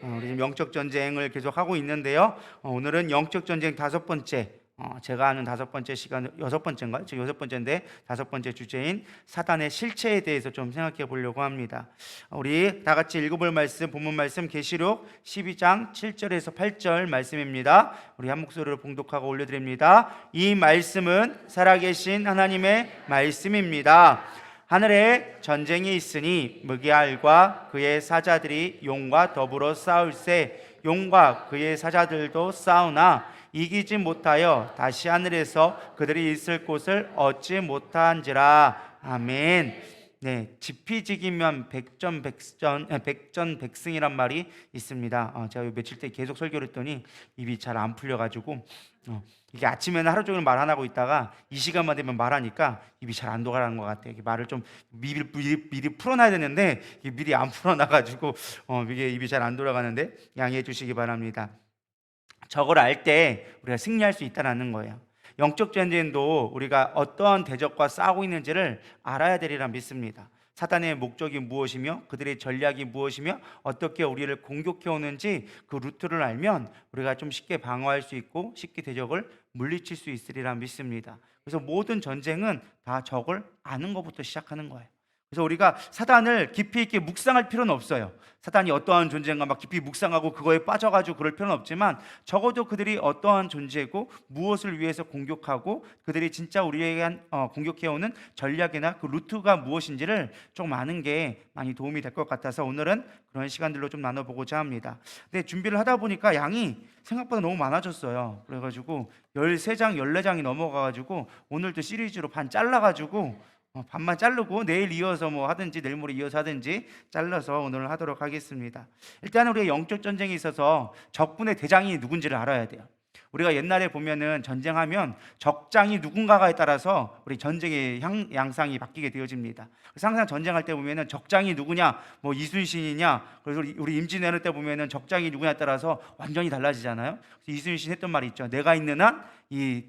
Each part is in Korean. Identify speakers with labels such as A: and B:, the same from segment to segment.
A: 우리 지금 영적 전쟁을 계속 하고 있는데요. 오늘은 영적 전쟁 다섯 번째, 제가 하는 다섯 번째 시간, 여섯 번째인가요? 지금 여섯 번째인데 다섯 번째 주제인 사단의 실체에 대해서 좀 생각해 보려고 합니다. 우리 다 같이 읽어볼 말씀, 본문 말씀 계시록 12장 7절에서 8절 말씀입니다. 우리 한 목소리로 봉독하고 올려드립니다. 이 말씀은 살아계신 하나님의 말씀입니다. 하늘에 전쟁이 있으니 무기알과 그의 사자들이 용과 더불어 싸울세 용과 그의 사자들도 싸우나 이기지 못하여 다시 하늘에서 그들이 있을 곳을 얻지 못한지라. 아멘. 네, 지피지기면 백전백승이란 말이 있습니다. 제가 며칠 때 계속 설교를 했더니 입이 잘 안 풀려가지고 이게 아침에는 하루 종일 말 안 하고 있다가 이 시간만 되면 말하니까 입이 잘 안 돌아가는 것 같아요. 말을 좀 미리 풀어놔야 되는데 미리 안 풀어놔가지고 이게 입이 잘 안 돌아가는데 양해해 주시기 바랍니다. 저걸 알 때 우리가 승리할 수 있다는 거예요. 영적 전쟁도 우리가 어떠한 대적과 싸우고 있는지를 알아야 되리라 믿습니다. 사단의 목적이 무엇이며 그들의 전략이 무엇이며 어떻게 우리를 공격해 오는지 그 루트를 알면 우리가 좀 쉽게 방어할 수 있고 쉽게 대적을 물리칠 수 있으리라 믿습니다. 그래서 모든 전쟁은 다 적을 아는 것부터 시작하는 거예요. 그래서 우리가 사단을 깊이 있게 묵상할 필요는 없어요. 사단이 어떠한 존재인가 막 깊이 묵상하고 그거에 빠져가지고 그럴 필요는 없지만 적어도 그들이 어떠한 존재고 무엇을 위해서 공격하고 그들이 진짜 우리에게 공격해오는 전략이나 그 루트가 무엇인지를 좀 아는 게 많이 도움이 될 것 같아서 오늘은 그런 시간들로 좀 나눠보고자 합니다. 근데 준비를 하다 보니까 양이 생각보다 너무 많아졌어요. 그래가지고 13장, 14장이 넘어가가지고 오늘도 시리즈로 반 잘라가지고 반만 자르고 내일 이어서 뭐 하든지 내일 모레 이어서 하든지 잘라서 오늘 하도록 하겠습니다. 일단 우리가 영적 전쟁에 있어서 적군의 대장이 누군지를 알아야 돼요. 우리가 옛날에 보면은 전쟁하면 적장이 누군가가에 따라서 우리 전쟁의 양상이 바뀌게 되어집니다. 그래서 항상 전쟁할 때 보면은 적장이 누구냐, 뭐 이순신이냐, 그래서 우리 임진왜란 때 보면은 적장이 누구냐에 따라서 완전히 달라지잖아요. 그래서 이순신 했던 말이 있죠. 내가 있는 한 이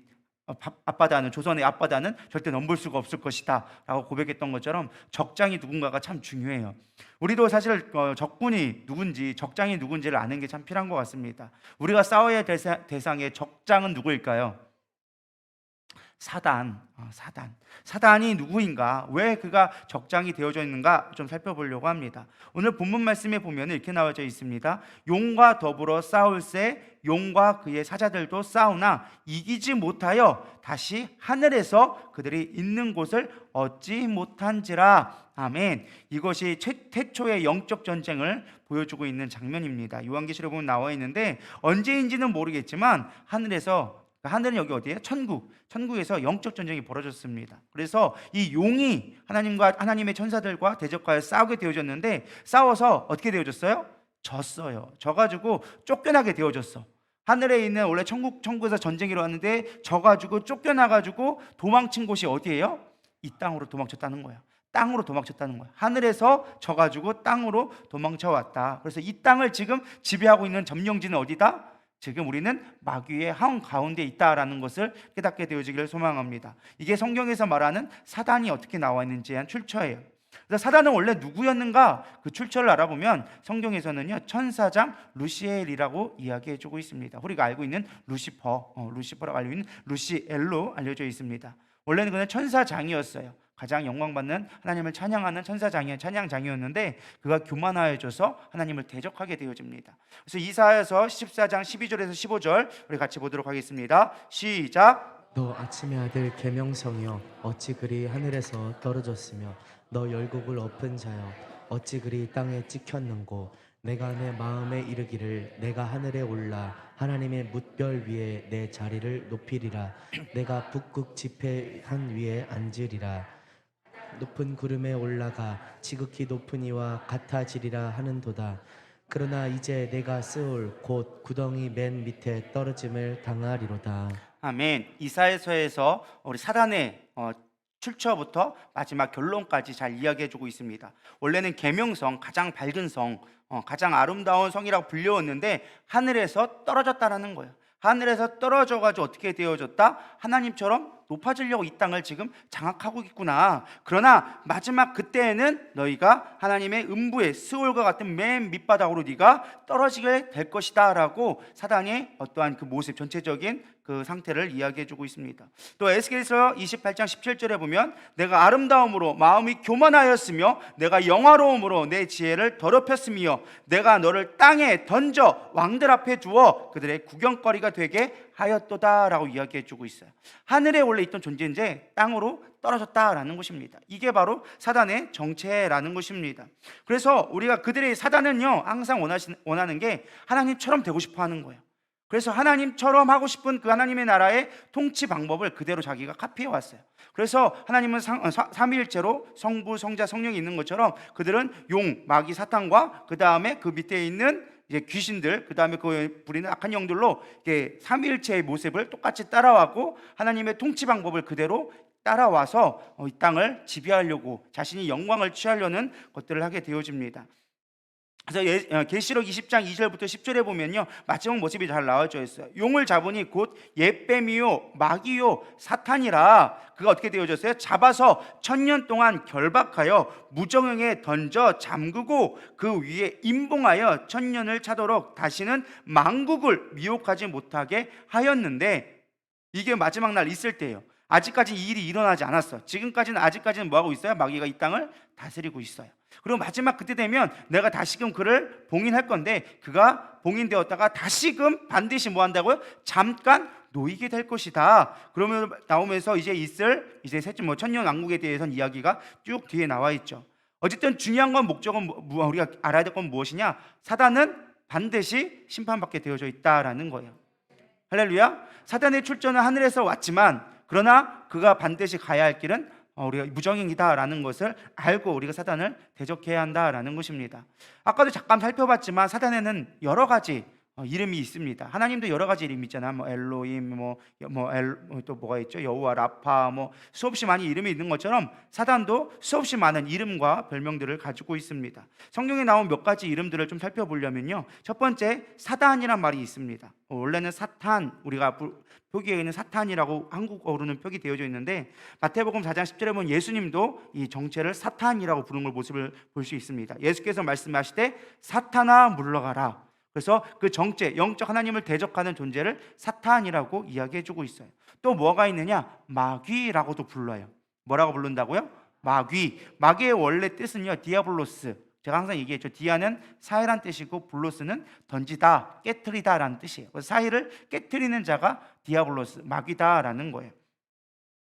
A: 앞바다는 조선의 앞바다는 절대 넘볼 수가 없을 것이다 라고 고백했던 것처럼 적장이 누군가가 참 중요해요. 우리도 사실 적군이 누군지 적장이 누군지를 아는 게 참 필요한 것 같습니다. 우리가 싸워야 될 대상의 적장은 누구일까요? 사단이 누구인가, 왜 그가 적장이 되어져 있는가 좀 살펴보려고 합니다. 오늘 본문 말씀에 보면 이렇게 나와져 있습니다. 용과 더불어 싸울세 용과 그의 사자들도 싸우나 이기지 못하여 다시 하늘에서 그들이 있는 곳을 얻지 못한지라. 아멘. 이것이 태초의 영적 전쟁을 보여주고 있는 장면입니다. 요한계시록에 보면 나와 있는데 언제인지는 모르겠지만 하늘은 여기 어디예요? 천국에서 영적 전쟁이 벌어졌습니다. 그래서 이 용이 하나님의 천사들과 대적하여 싸우게 되어졌는데 싸워서 어떻게 되어졌어요? 졌어요. 져가지고 쫓겨나게 되어졌어. 하늘에 있는 원래 천국에서 전쟁이 일어났는데 져가지고 쫓겨나가지고 도망친 곳이 어디예요? 이 땅으로 도망쳤다는 거예요. 땅으로 도망쳤다는 거예요. 하늘에서 져가지고 땅으로 도망쳐 왔다. 그래서 이 땅을 지금 지배하고 있는 점령지는 어디다? 지금 우리는 마귀의 한가운데 있다라는 것을 깨닫게 되어지기를 소망합니다. 이게 성경에서 말하는 사단이 어떻게 나와 있는지에 대한 출처예요. 그래서 사단은 원래 누구였는가 그 출처를 알아보면 성경에서는요 천사장 루시엘이라고 이야기해주고 있습니다. 우리가 알고 있는 루시퍼라고 알고 있는 루시엘로 알려져 있습니다. 원래는 그는 천사장이었어요. 가장 영광받는 하나님을 찬양하는 찬양장이었는데 그가 교만하여져서 하나님을 대적하게 되어집니다. 그래서 이사야서 14장 12절에서 15절 우리 같이 보도록 하겠습니다. 시작.
B: 너 아침의 아들 계명성이여 어찌 그리 하늘에서 떨어졌으며 너 열국을 엎은 자여 어찌 그리 땅에 찍혔는고 내가 내 마음에 이르기를 내가 하늘에 올라 하나님의 뭇별 위에 내 자리를 높이리라. 내가 북극 지폐한 위에 앉으리라. 높은 구름에 올라가 지극히 높은 이와 같아지리라 하는도다. 그러나 이제 내가 스올 곧 구덩이 맨 밑에 떨어짐을 당하리로다.
A: 아멘. 이사야서에서 우리 사단의 출처부터 마지막 결론까지 잘 이야기해주고 있습니다. 원래는 계명성, 가장 밝은 성, 가장 아름다운 성이라고 불려왔는데 하늘에서 떨어졌다라는 거예요. 하늘에서 떨어져가지고 어떻게 되어졌다? 하나님처럼 높아지려고 이 땅을 지금 장악하고 있구나. 그러나 마지막 그때에는 너희가 하나님의 음부의 스올과 같은 맨 밑바닥으로 네가 떨어지게 될 것이다 라고 사단이 어떠한 그 모습, 전체적인 그 상태를 이야기해주고 있습니다. 또 에스겔서 28장 17절에 보면 내가 아름다움으로 마음이 교만하였으며 내가 영화로움으로 내 지혜를 더럽혔으며 내가 너를 땅에 던져 왕들 앞에 두어 그들의 구경거리가 되게 하였도다 라고 이야기해주고 있어요. 하늘에 원래 있던 존재인데 땅으로 떨어졌다라는 것입니다. 이게 바로 사단의 정체라는 것입니다. 그래서 우리가 그들의 사단은요 항상 원하는 게 하나님처럼 되고 싶어 하는 거예요. 그래서 하나님처럼 하고 싶은 그 하나님의 나라의 통치 방법을 그대로 자기가 카피해 왔어요. 그래서 하나님은 삼위일체로 성부, 성자, 성령이 있는 것처럼 그들은 용, 마귀, 사탄과 그 다음에 그 밑에 있는 이제 귀신들, 그 다음에 그 부리는 악한 영들로 삼위일체의 모습을 똑같이 따라왔고 하나님의 통치 방법을 그대로 따라와서 이 땅을 지배하려고 자신이 영광을 취하려는 것들을 하게 되어집니다. 그래서 계시록 20장 2절부터 10절에 보면요 마지막 모습이 잘 나와져 있어요. 용을 잡으니 곧 옛뱀이요 마귀요 사탄이라. 그가 어떻게 되어졌어요? 잡아서 1000년 동안 결박하여 무정형에 던져 잠그고 그 위에 임봉하여 1000년을 차도록 다시는 만국을 미혹하지 못하게 하였는데, 이게 마지막 날 있을 때예요. 아직까지 이 일이 일어나지 않았어. 지금까지는 아직까지는 뭐하고 있어요? 마귀가 이 땅을 다스리고 있어요. 그리고 마지막 그때 되면 내가 다시금 그를 봉인할 건데, 그가 봉인되었다가 다시금 반드시 뭐 한다고요? 잠깐 놓이게 될 것이다. 그러면 나오면서 이제 있을 이제 천년 왕국에 대해서는 이야기가 쭉 뒤에 나와 있죠. 어쨌든 중요한 건 목적은 우리가 알아야 될 건 무엇이냐? 사단은 반드시 심판받게 되어져 있다라는 거예요. 할렐루야. 사단의 출전은 하늘에서 왔지만 그러나 그가 반드시 가야 할 길은 우리가 무정행이다라는 것을 알고 우리가 사단을 대적해야 한다라는 것입니다. 아까도 잠깐 살펴봤지만 사단에는 여러 가지 이름이 있습니다. 하나님도 여러 가지 이름이 있잖아요. 뭐 엘로임, 또 뭐가 있죠? 여호와 라파, 수없이 많은 이름이 있는 것처럼 사단도 수없이 많은 이름과 별명들을 가지고 있습니다. 성경에 나온 몇 가지 이름들을 좀 살펴보려면요, 첫 번째 사단이란 말이 있습니다. 원래는 사탄, 우리가 표기에 있는 사탄이라고 한국어로는 표기되어져 있는데 마태복음 4장 10절에 보면 예수님도 이 정체를 사탄이라고 부르는 모습을 볼 수 있습니다. 예수께서 말씀하시되 사탄아 물러가라. 그래서 그 정체, 영적 하나님을 대적하는 존재를 사탄이라고 이야기해주고 있어요. 또 뭐가 있느냐? 마귀라고도 불러요. 뭐라고 부른다고요? 마귀. 마귀의 원래 뜻은요 디아블로스. 제가 항상 얘기했죠. 디아는 사이란 뜻이고 블로스는 던지다, 깨트리다 라는 뜻이에요. 그래서 사이를 깨트리는 자가 디아블로스, 마귀다라는 거예요.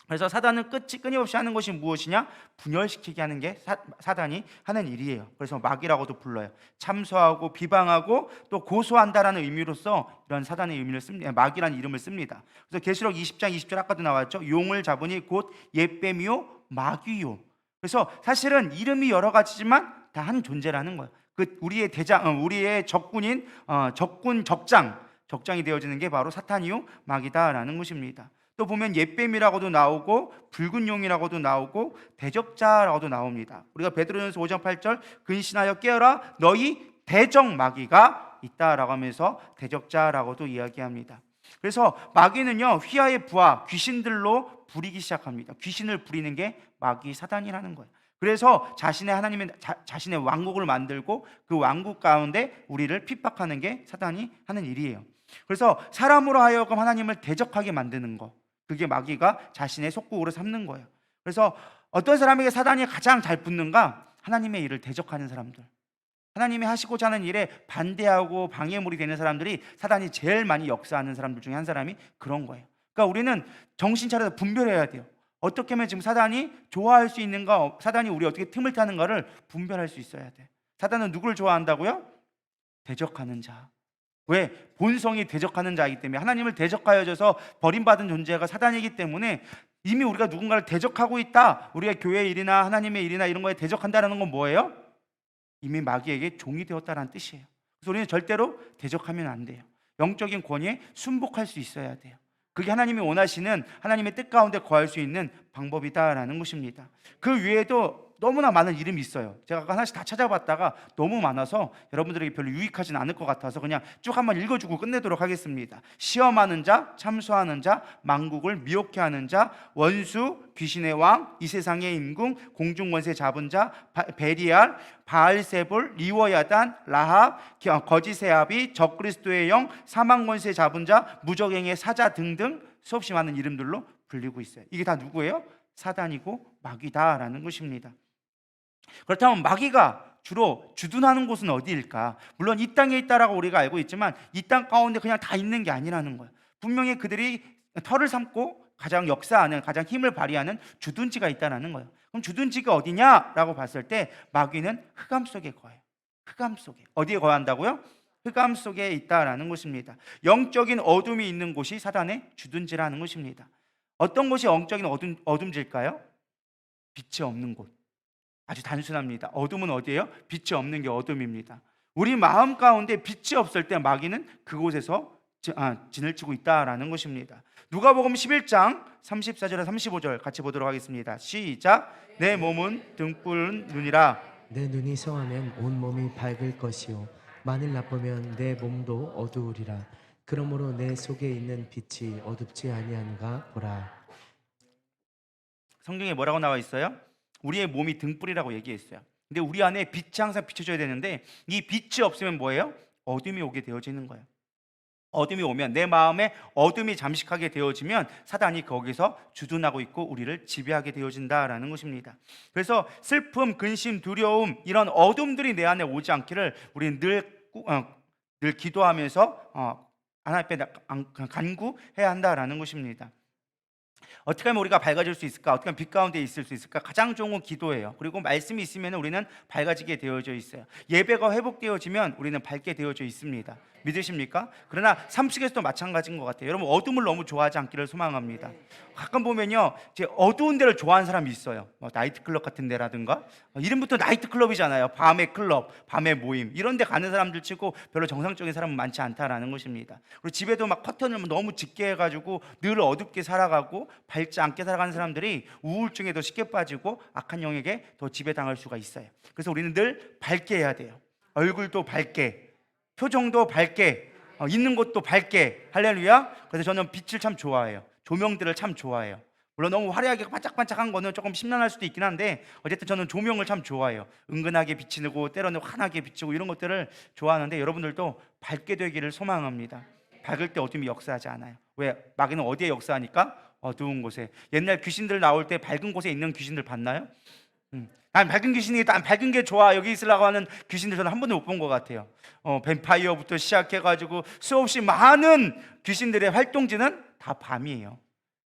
A: 그래서 사단은 끊임없이 하는 것이 무엇이냐? 분열시키게 하는 게 사단이 하는 일이에요. 그래서 마귀라고도 불러요. 참소하고 비방하고 또 고소한다라는 의미로서 이런 사단의 의미를 씁니다. 마귀라는 이름을 씁니다. 그래서 계시록 20장 20절 아까도 나왔죠. 용을 잡으니 곧 옛뱀이요 마귀요. 그래서 사실은 이름이 여러 가지지만 다 한 존재라는 거예요. 그 우리의 우리의 적군인 적장이 되어지는 게 바로 사탄이요 마귀다라는 것입니다. 또 보면 옛뱀이라고도 나오고 붉은 용이라고도 나오고 대적자라고도 나옵니다. 우리가 베드로전서 5장 8절 근신하여 깨어라 너희 대적 마귀가 있다라고 하면서 대적자라고도 이야기합니다. 그래서 마귀는요 휘하의 부하 귀신들로 부리기 시작합니다. 귀신을 부리는 게 마귀 사단이라는 거예요. 그래서 자신의 왕국을 만들고 그 왕국 가운데 우리를 핍박하는 게 사단이 하는 일이에요. 그래서 사람으로 하여금 하나님을 대적하게 만드는 거, 그게 마귀가 자신의 속국으로 삼는 거예요. 그래서 어떤 사람에게 사단이 가장 잘 붙는가? 하나님의 일을 대적하는 사람들, 하나님이 하시고자 하는 일에 반대하고 방해물이 되는 사람들이 사단이 제일 많이 역사하는 사람들 중에 한 사람이 그런 거예요. 그러니까 우리는 정신 차려서 분별해야 돼요. 어떻게 하면 지금 사단이 좋아할 수 있는가, 사단이 우리 어떻게 틈을 타는가를 분별할 수 있어야 돼. 사단은 누구를 좋아한다고요? 대적하는 자. 왜? 본성이 대적하는 자이기 때문에. 하나님을 대적하여져서 버림받은 존재가 사단이기 때문에 이미 우리가 누군가를 대적하고 있다. 우리가 교회의 일이나 하나님의 일이나 이런 거에 대적한다는 건 뭐예요? 이미 마귀에게 종이 되었다는 뜻이에요. 그래서 우리는 절대로 대적하면 안 돼요. 영적인 권위에 순복할 수 있어야 돼요. 그게 하나님이 원하시는 하나님의 뜻 가운데 거할 수 있는 방법이다라는 것입니다. 그 외에도 너무나 많은 이름이 있어요. 제가 하나씩 다 찾아봤다가 너무 많아서 여러분들에게 별로 유익하진 않을 것 같아서 그냥 쭉 한번 읽어주고 끝내도록 하겠습니다. 시험하는 자, 참수하는 자, 만국을 미혹해 하는 자, 원수, 귀신의 왕, 이 세상의 임금, 공중 원세 잡은 자, 베리알, 바알세볼, 리워야단, 라합, 거짓의 아비, 적그리스도의 영, 사망 원세 잡은 자, 무적행의 사자 등등 수없이 많은 이름들로 불리고 있어요. 이게 다 누구예요? 사단이고 마귀다라는 것입니다. 그렇다면 마귀가 주로 주둔하는 곳은 어디일까? 물론 이 땅에 있다라고 우리가 알고 있지만 이 땅 가운데 그냥 다 있는 게 아니라는 거예요. 분명히 그들이 털을 삼고 가장 역사하는, 가장 힘을 발휘하는 주둔지가 있다는 거예요. 그럼 주둔지가 어디냐라고 봤을 때 마귀는 흑암 속에 거해요. 흑암 속에. 어디에 거한다고요? 흑암 속에 있다라는 것입니다. 영적인 어둠이 있는 곳이 사단의 주둔지라는 것입니다. 어떤 곳이 영적인 어둠질까요? 빛이 없는 곳. 아주 단순합니다. 어둠은 어디예요? 빛이 없는 게 어둠입니다. 우리 마음 가운데 빛이 없을 때 마귀는 그곳에서 진을 치고 있다라는 것입니다. 누가복음 11장 34절에 35절 같이 보도록 하겠습니다. 시작. 내 몸은 등불은 눈이라.
B: 내 눈이 성하면 온 몸이 밝을 것이요 만일 나쁘면 내 몸도 어두우리라. 그러므로 내 속에 있는 빛이 어둡지 아니한가 보라.
A: 성경에 뭐라고 나와 있어요? 우리의 몸이 등불이라고 얘기했어요. 근데 우리 안에 빛이 항상 비춰져야 되는데 이 빛이 없으면 뭐예요? 어둠이 오게 되어지는 거예요. 어둠이 오면, 내 마음에 어둠이 잠식하게 되어지면 사단이 거기서 주둔하고 있고 우리를 지배하게 되어진다라는 것입니다. 그래서 슬픔, 근심, 두려움 이런 어둠들이 내 안에 오지 않기를 우리는 늘 기도하면서 하나님 앞에 간구해야 한다라는 것입니다. 어떻게 하면 우리가 밝아질 수 있을까? 어떻게 하면 빛 가운데 있을 수 있을까? 가장 좋은 건 기도예요. 그리고 말씀이 있으면 우리는 밝아지게 되어져 있어요. 예배가 회복되어지면 우리는 밝게 되어져 있습니다. 믿으십니까? 그러나 삶 속에서도 마찬가지인 것 같아요. 여러분 어둠을 너무 좋아하지 않기를 소망합니다. 가끔 보면요, 제 어두운 데를 좋아하는 사람이 있어요. 나이트클럽 같은 데라든가, 이름부터 나이트클럽이잖아요. 밤의 클럽, 밤의 모임, 이런 데 가는 사람들 치고 별로 정상적인 사람은 많지 않다라는 것입니다. 그리고 집에도 막 커튼을 너무 짙게 해가지고 늘 어둡게 살아가고 밝지 않게 살아가는 사람들이 우울증에 더 쉽게 빠지고 악한 영에게 더 지배당할 수가 있어요. 그래서 우리는 늘 밝게 해야 돼요. 얼굴도 밝게, 표정도 밝게, 있는 곳도 밝게. 할렐루야. 그래서 저는 빛을 참 좋아해요. 조명들을 참 좋아해요. 물론 너무 화려하게 반짝반짝한 거는 조금 심란할 수도 있긴 한데 어쨌든 저는 조명을 참 좋아해요. 은근하게 비치고 때로는 환하게 비치고 이런 것들을 좋아하는데 여러분들도 밝게 되기를 소망합니다. 밝을 때 어둠이 역사하지 않아요. 왜? 마귀는 어디에 역사하니까? 어두운 곳에. 옛날 귀신들 나올 때 밝은 곳에 있는 귀신들 봤나요? 난 밝은 귀신이, 난 밝은 게 좋아, 여기 있으려고 하는 귀신들 저는 한 번도 못 본 것 같아요. 뱀파이어부터 시작해가지고 수없이 많은 귀신들의 활동지는 다 밤이에요.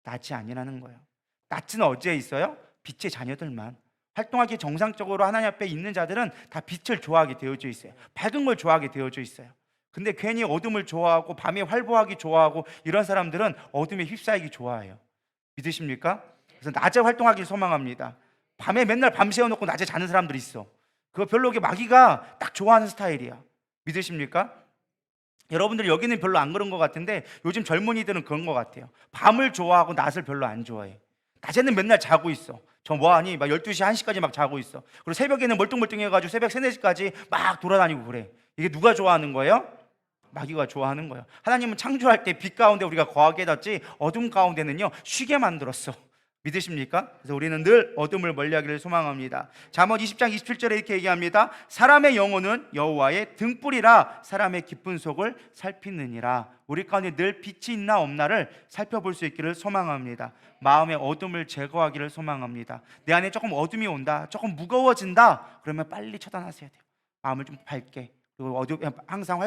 A: 낮이 아니라는 거예요. 낮은 어디에 있어요? 빛의 자녀들만. 활동하기 정상적으로 하나님 앞에 있는 자들은 다 빛을 좋아하게 되어져 있어요. 밝은 걸 좋아하게 되어져 있어요. 근데 괜히 어둠을 좋아하고 밤에 활보하기 좋아하고 이런 사람들은 어둠에 휩싸이기 좋아해요. 믿으십니까? 그래서 낮에 활동하길 소망합니다. 밤에 맨날 밤 새워놓고 낮에 자는 사람들이 있어. 그거 별로 마귀가 딱 좋아하는 스타일이야. 믿으십니까? 여러분들 여기는 별로 안 그런 것 같은데 요즘 젊은이들은 그런 것 같아요. 밤을 좋아하고 낮을 별로 안 좋아해. 낮에는 맨날 자고 있어. 저 뭐하니? 막 12시, 1시까지 막 자고 있어. 그리고 새벽에는 멀뚱멀뚱해가지고 새벽 3, 4시까지 막 돌아다니고 그래. 이게 누가 좋아하는 거예요? 마귀가 좋아하는 거예요. 하나님은 창조할 때 빛 가운데 우리가 거하게 해뒀지 어둠 가운데는요 쉬게 만들었어. 믿으십니까? 그래서 우리는 늘 어둠을 멀리하기를 소망합니다. 잠언 20장 27절에 이렇게 얘기합니다. 사람의 영혼은 여호와의 등불이라 사람의 깊은 속을 살피느니라. 우리 가운데 늘 빛이 있나 없나를 살펴볼 수 있기를 소망합니다. 마음의 어둠을 제거하기를 소망합니다. 내 안에 조금 어둠이 온다, 조금 무거워진다, 그러면 빨리 처단하셔야 돼요. 마음을 좀 밝게, 그리고 항상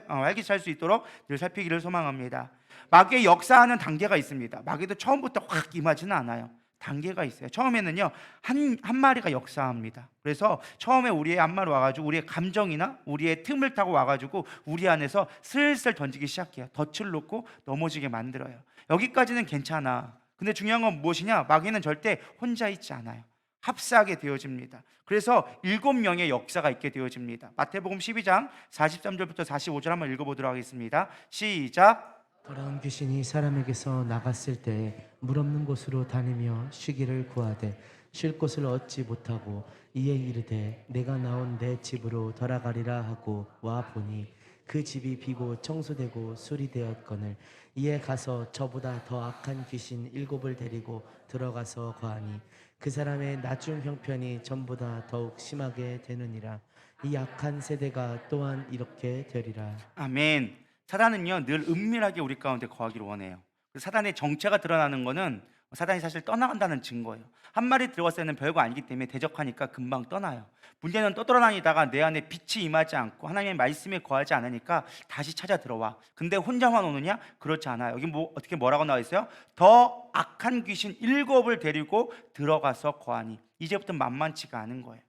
A: 활기찰 수 있도록 늘 살피기를 소망합니다. 마귀의 역사하는 단계가 있습니다. 마귀도 처음부터 확 임하지는 않아요. 단계가 있어요. 처음에는요 한 마리가 역사합니다. 그래서 처음에 우리의 한 마리 와가지고 우리의 감정이나 우리의 틈을 타고 와가지고 우리 안에서 슬슬 던지기 시작해요. 덫을 놓고 넘어지게 만들어요. 여기까지는 괜찮아. 근데 중요한 건 무엇이냐? 마귀는 절대 혼자 있지 않아요. 합사하게 되어집니다. 그래서 7명의 역사가 있게 되어집니다. 마태복음 12장 43절부터 45절 한번 읽어보도록 하겠습니다. 시작.
B: 더러운 귀신이 사람에게서 나갔을 때 물 없는 곳으로 다니며 쉬기를 구하되 쉴 곳을 얻지 못하고 이에 이르되 내가 나온 내 집으로 돌아가리라 하고 와 보니 그 집이 비고 청소되고 수리되었거늘 이에 가서 저보다 더 악한 귀신 7을 데리고 들어가서 거하니 그 사람의 나중 형편이 전보다 더욱 심하게 되느니라. 이 악한 세대가 또한 이렇게 되리라.
A: 아멘. 사단은요 늘 은밀하게 우리 가운데 거하기를 원해요. 그래서 사단의 정체가 드러나는 거는 사단이 사실 떠나간다는 증거예요. 한 마리 들어갔을 때는 별거 아니기 때문에 대적하니까 금방 떠나요. 문제는 떠돌아다니다가 내 안에 빛이 임하지 않고 하나님의 말씀에 거하지 않으니까 다시 찾아 들어와. 근데 혼자만 오느냐? 그렇지 않아요. 여기 뭐라고 나와 있어요? 더 악한 귀신 7을 데리고 들어가서 거하니. 이제부터 만만치가 않은 거예요.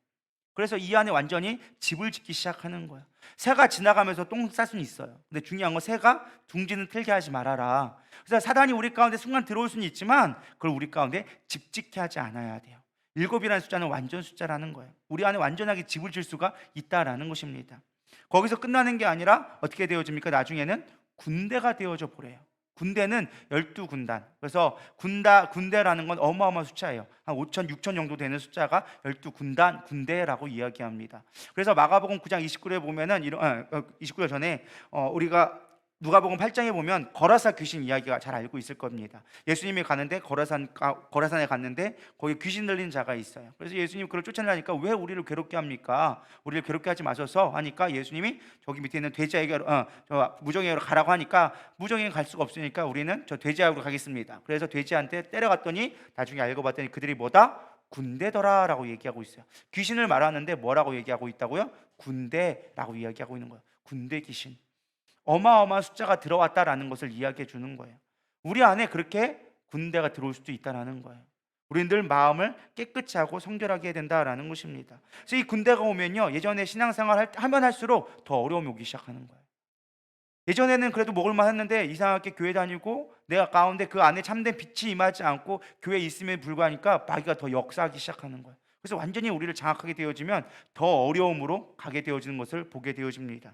A: 그래서 이 안에 완전히 집을 짓기 시작하는 거예요. 새가 지나가면서 똥 쌀 수는 있어요. 근데 중요한 건 새가 둥지는 틀게 하지 말아라. 그래서 사단이 우리 가운데 순간 들어올 수는 있지만 그걸 우리 가운데 집 짓게 하지 않아야 돼요. 7이라는 숫자는 완전 숫자라는 거예요. 우리 안에 완전하게 집을 질 수가 있다라는 것입니다. 거기서 끝나는 게 아니라 어떻게 되어집니까? 나중에는 군대가 되어져 보래요. 군대는 12군단. 그래서 군대라는 건 어마어마한 숫자예요. 한 5천, 6천 정도 되는 숫자가 12군단, 군대라고 이야기합니다. 그래서 마가복음 9장 29절에 보면은 29절 전에 우리가 누가복음 8장에 보면 거라사 귀신 이야기가 잘 알고 있을 겁니다. 예수님이 가는데 거라산에 갔는데 거기 귀신 들린 자가 있어요. 그래서 예수님이 그걸 쫓아내니까 왜 우리를 괴롭게 합니까? 우리를 괴롭게 하지 마셔서 하니까 예수님이 저기 밑에 있는 돼지에게로 무정에게로 가라고 하니까 무정에게 갈 수가 없으니까 우리는 저 돼지하고 가겠습니다. 그래서 돼지한테 때려갔더니 나중에 알고 봤더니 그들이 뭐다? 군대더라라고 얘기하고 있어요. 귀신을 말하는데 뭐라고 얘기하고 있다고요? 군대라고 이야기하고 있는 거예요. 군대 귀신. 어마어마한 숫자가 들어왔다라는 것을 이야기해 주는 거예요. 우리 안에 그렇게 군대가 들어올 수도 있다라는 거예요. 우리는 늘 마음을 깨끗이 하고 성결하게 해야 된다라는 것입니다. 그래서 이 군대가 오면요, 예전에 신앙생활 하면 할수록 더 어려움이 오기 시작하는 거예요. 예전에는 그래도 먹을만 했는데 이상하게 교회 다니고 내가 가운데 그 안에 참된 빛이 임하지 않고 교회에 있음에 불구하니까 마귀가 더 역사하기 시작하는 거예요. 그래서 완전히 우리를 장악하게 되어지면 더 어려움으로 가게 되어지는 것을 보게 되어집니다.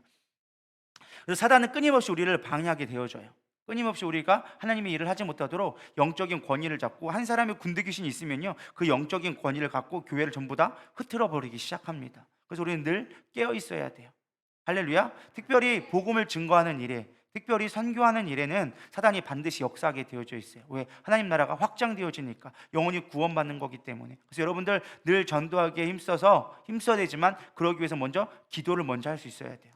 A: 그래서 사단은 끊임없이 우리를 방해하게 되어져요. 끊임없이 우리가 하나님의 일을 하지 못하도록 영적인 권위를 잡고, 한 사람의 군대 귀신이 있으면요 그 영적인 권위를 갖고 교회를 전부 다 흐트러 버리기 시작합니다. 그래서 우리는 늘 깨어 있어야 돼요. 할렐루야. 특별히 복음을 증거하는 일에, 특별히 선교하는 일에는 사단이 반드시 역사하게 되어져 있어요. 왜? 하나님 나라가 확장되어지니까, 영혼이 구원받는 거기 때문에. 그래서 여러분들 늘 전도하기에 힘써야 되지만 그러기 위해서 먼저 기도를 먼저 할 수 있어야 돼요.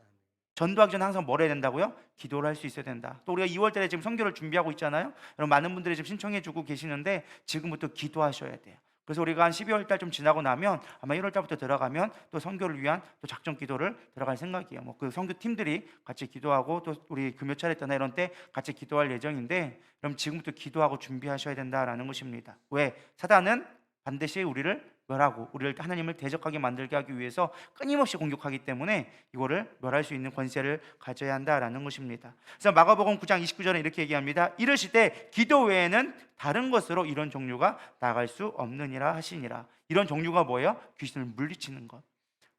A: 전도하기 전에 항상 뭘 해야 된다고요? 기도를 할 수 있어야 된다. 또 우리가 2월 달에 지금 선교를 준비하고 있잖아요. 여러분 많은 분들이 지금 신청해 주고 계시는데 지금부터 기도하셔야 돼요. 그래서 우리가 한 12월 달 좀 지나고 나면 아마 1월 달부터 들어가면 또 선교를 위한 또 작전 기도를 들어갈 생각이에요. 뭐 그 선교 팀들이 같이 기도하고 또 우리 금요 차례때나 이런 때 같이 기도할 예정인데, 그럼 지금부터 기도하고 준비하셔야 된다라는 것입니다. 왜? 사단은 반드시 우리를 멸하고 우리를 하나님을 대적하게 만들게 하기 위해서 끊임없이 공격하기 때문에 이거를 멸할 수 있는 권세를 가져야 한다라는 것입니다. 그래서 마가복음 9장 29절에 이렇게 얘기합니다. 이르시되 기도 외에는 다른 것으로 이런 종류가 나갈 수 없느니라 하시니라. 이런 종류가 뭐예요? 귀신을 물리치는 것.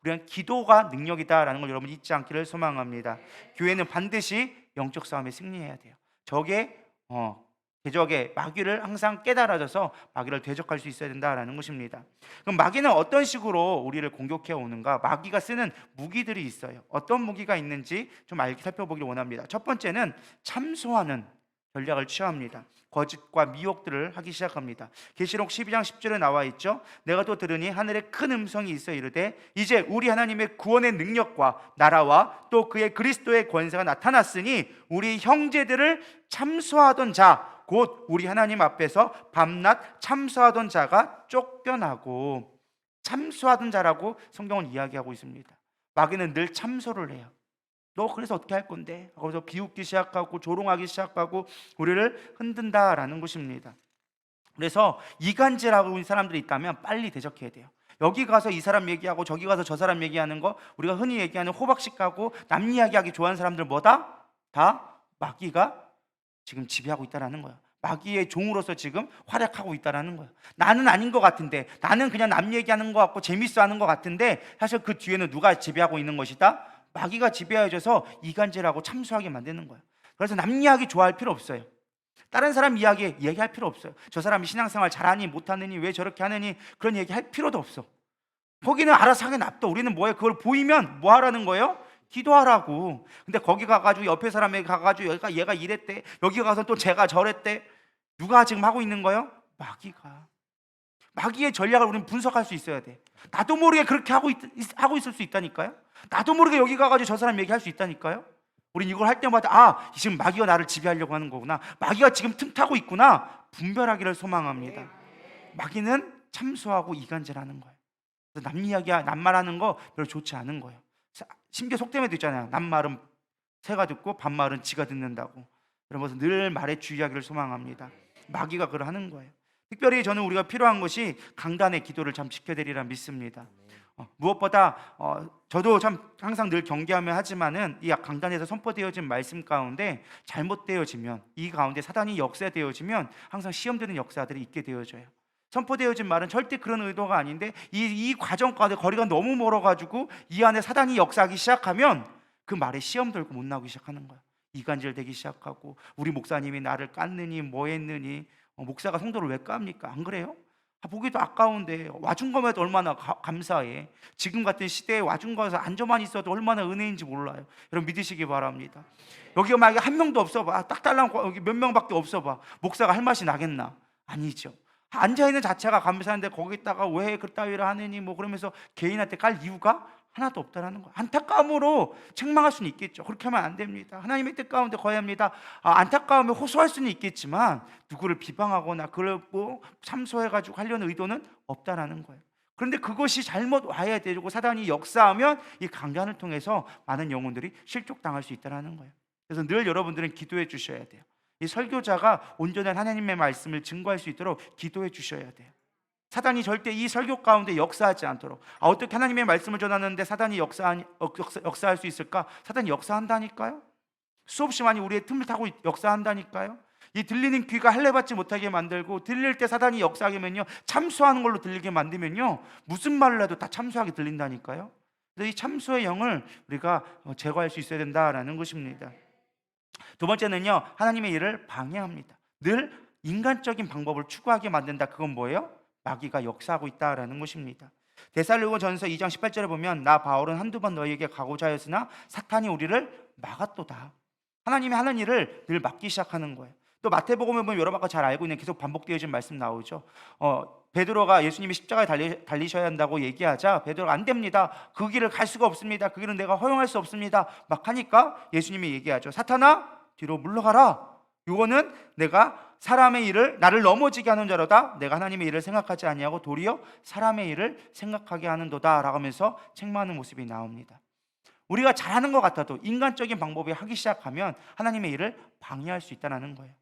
A: 우리는 기도가 능력이다라는 걸 여러분 잊지 않기를 소망합니다. 교회는 반드시 영적 싸움에 승리해야 돼요. 대적의 마귀를 항상 깨달아져서 마귀를 대적할 수 있어야 된다라는 것입니다. 그럼 마귀는 어떤 식으로 우리를 공격해 오는가? 마귀가 쓰는 무기들이 있어요. 어떤 무기가 있는지 좀 살펴보기를 원합니다. 첫 번째는 참소하는 전략을 취합니다. 거짓과 미혹들을 하기 시작합니다. 계시록 12장 10절에 나와 있죠. 내가 또 들으니 하늘에 큰 음성이 있어 이르되 이제 우리 하나님의 구원의 능력과 나라와 또 그의 그리스도의 권세가 나타났으니 우리 형제들을 참소하던 자, 곧 우리 하나님 앞에서 밤낮 참소하던 자가 쫓겨나고, 참소하던 자라고 성경은 이야기하고 있습니다. 마귀는 늘 참소를 해요. 너 그래서 어떻게 할 건데? 거기서 비웃기 시작하고 조롱하기 시작하고 우리를 흔든다라는 것입니다. 그래서 이간질하고 있는 사람들이 있다면 빨리 대적해야 돼요. 여기 가서 이 사람 얘기하고 저기 가서 저 사람 얘기하는 거, 우리가 흔히 얘기하는 호박식 가고 남 이야기하기 좋아하는 사람들 뭐다? 다 마귀가 지금 지배하고 있다라는 거예요. 마귀의 종으로서 지금 활약하고 있다라는 거예요. 나는 아닌 것 같은데, 나는 그냥 남 얘기하는 것 같고 재밌어 하는 것 같은데 사실 그 뒤에는 누가 지배하고 있는 것이다? 마귀가 지배해줘서 이간질하고 참소하게 만드는 거예요. 그래서 남 이야기 좋아할 필요 없어요. 다른 사람 이야기할 필요 없어요. 저 사람이 신앙생활 잘하니 못하느니 왜 저렇게 하느니 그런 얘기할 필요도 없어. 거기는 알아서 하게 놔둬. 우리는 뭐예요? 그걸 보이면 뭐 하라는 거예요? 기도하라고. 근데 거기 가가지고 옆에 사람에게 가가지고 얘가 이랬대, 여기 가서 또 쟤가 저랬대. 누가 지금 하고 있는 거예요? 마귀의 전략을 우리는 분석할 수 있어야 돼. 나도 모르게 그렇게 하고 있을 수 있다니까요. 나도 모르게 여기 가가지고 저 사람 얘기할 수 있다니까요. 우린 이걸 할 때마다 지금 마귀가 나를 지배하려고 하는 거구나, 마귀가 지금 틈타고 있구나, 분별하기를 소망합니다. 마귀는 참소하고 이간질하는 거예요. 그래서 남 이야기야, 남말하는 거 별로 좋지 않은 거예요. 심지어 속담에도 있잖아요. 남말은 새가 듣고 반말은 지가 듣는다고. 그런 것은 늘 말에 주의하기를 소망합니다. 마귀가 그걸 하는 거예요. 특별히 저는 우리가 필요한 것이 강단의 기도를 참 지켜드리라 믿습니다. 무엇보다 저도 참 항상 늘 경계하며 하지만은 이 강단에서 선포되어진 말씀 가운데 잘못되어지면, 이 가운데 사단이 역사되어지면 항상 시험되는 역사들이 있게 되어져요. 선포되어진 말은 절대 그런 의도가 아닌데 이 과정 가운데 거리가 너무 멀어가지고 이 안에 사단이 역사하기 시작하면 그 말에 시험 들고 못 나오기 시작하는 거야. 이간질 되기 시작하고, 우리 목사님이 나를 깠느니 뭐 했느니, 목사가 성도를 왜 깝니까? 안 그래요? 보기도 아까운데 와준 거면 얼마나 감사해. 지금 같은 시대에 와준 거에서 앉아만 있어도 얼마나 은혜인지 몰라요. 여러분 믿으시기 바랍니다. 여기 만약에 한 명도 없어봐, 딱 달랑 여기 몇 명밖에 없어봐, 목사가 할 맛이 나겠나? 아니죠. 앉아있는 자체가 감사한데 거기다가 왜 그따위를 하느니 뭐 그러면서 개인한테 깔 이유가 하나도 없다라는 거예요. 안타까움으로 책망할 수는 있겠죠. 그렇게 하면 안 됩니다. 하나님의 뜻 가운데 거해야 합니다. 안타까움에 호소할 수는 있겠지만 누구를 비방하거나 그걸 뭐 참소해가지고 하려는 의도는 없다라는 거예요. 그런데 그것이 잘못 와야 되고 사단이 역사하면 이 강간을 통해서 많은 영혼들이 실족당할 수 있다라는 거예요. 그래서 늘 여러분들은 기도해 주셔야 돼요. 이 설교자가 온전한 하나님의 말씀을 증거할 수 있도록 기도해 주셔야 돼요. 사단이 절대 이 설교 가운데 역사하지 않도록. 어떻게 하나님의 말씀을 전하는데 사단이 역사할 수 있을까? 사단이 역사한다니까요. 수없이 많이 우리의 틈을 타고 역사한다니까요. 이 들리는 귀가 할례받지 못하게 만들고, 들릴 때 사단이 역사하게 하면요, 참소하는 걸로 들리게 만들면요, 무슨 말을 해도 다 참소하게 들린다니까요. 그래서 이 참소의 영을 우리가 제거할 수 있어야 된다라는 것입니다. 두 번째는요, 하나님의 일을 방해합니다. 늘 인간적인 방법을 추구하게 만든다. 그건 뭐예요? 마귀가 역사하고 있다라는 것입니다. 데살로니가전서 2장 18절에 보면 나 바울은 한두 번 너희에게 가고자 하였으나 사탄이 우리를 막았도다. 하나님이 하는 일을 늘 막기 시작하는 거예요. 또 마태복음에 보면 여러분 잘 알고 있는 계속 반복되어진 말씀 나오죠. 베드로가 예수님이 십자가에 달리셔야 한다고 얘기하자 베드로가 안 됩니다, 그 길을 갈 수가 없습니다, 그 길은 내가 허용할 수 없습니다 막 하니까 예수님이 얘기하죠. 사탄아 뒤로 물러가라. 이거는 내가 사람의 일을 나를 넘어지게 하는 자로다. 내가 하나님의 일을 생각하지 아니하고 도리어 사람의 일을 생각하게 하는도다 라고 하면서 책망하는 모습이 나옵니다. 우리가 잘하는 것 같아도 인간적인 방법에 하기 시작하면 하나님의 일을 방해할 수 있다는 거예요.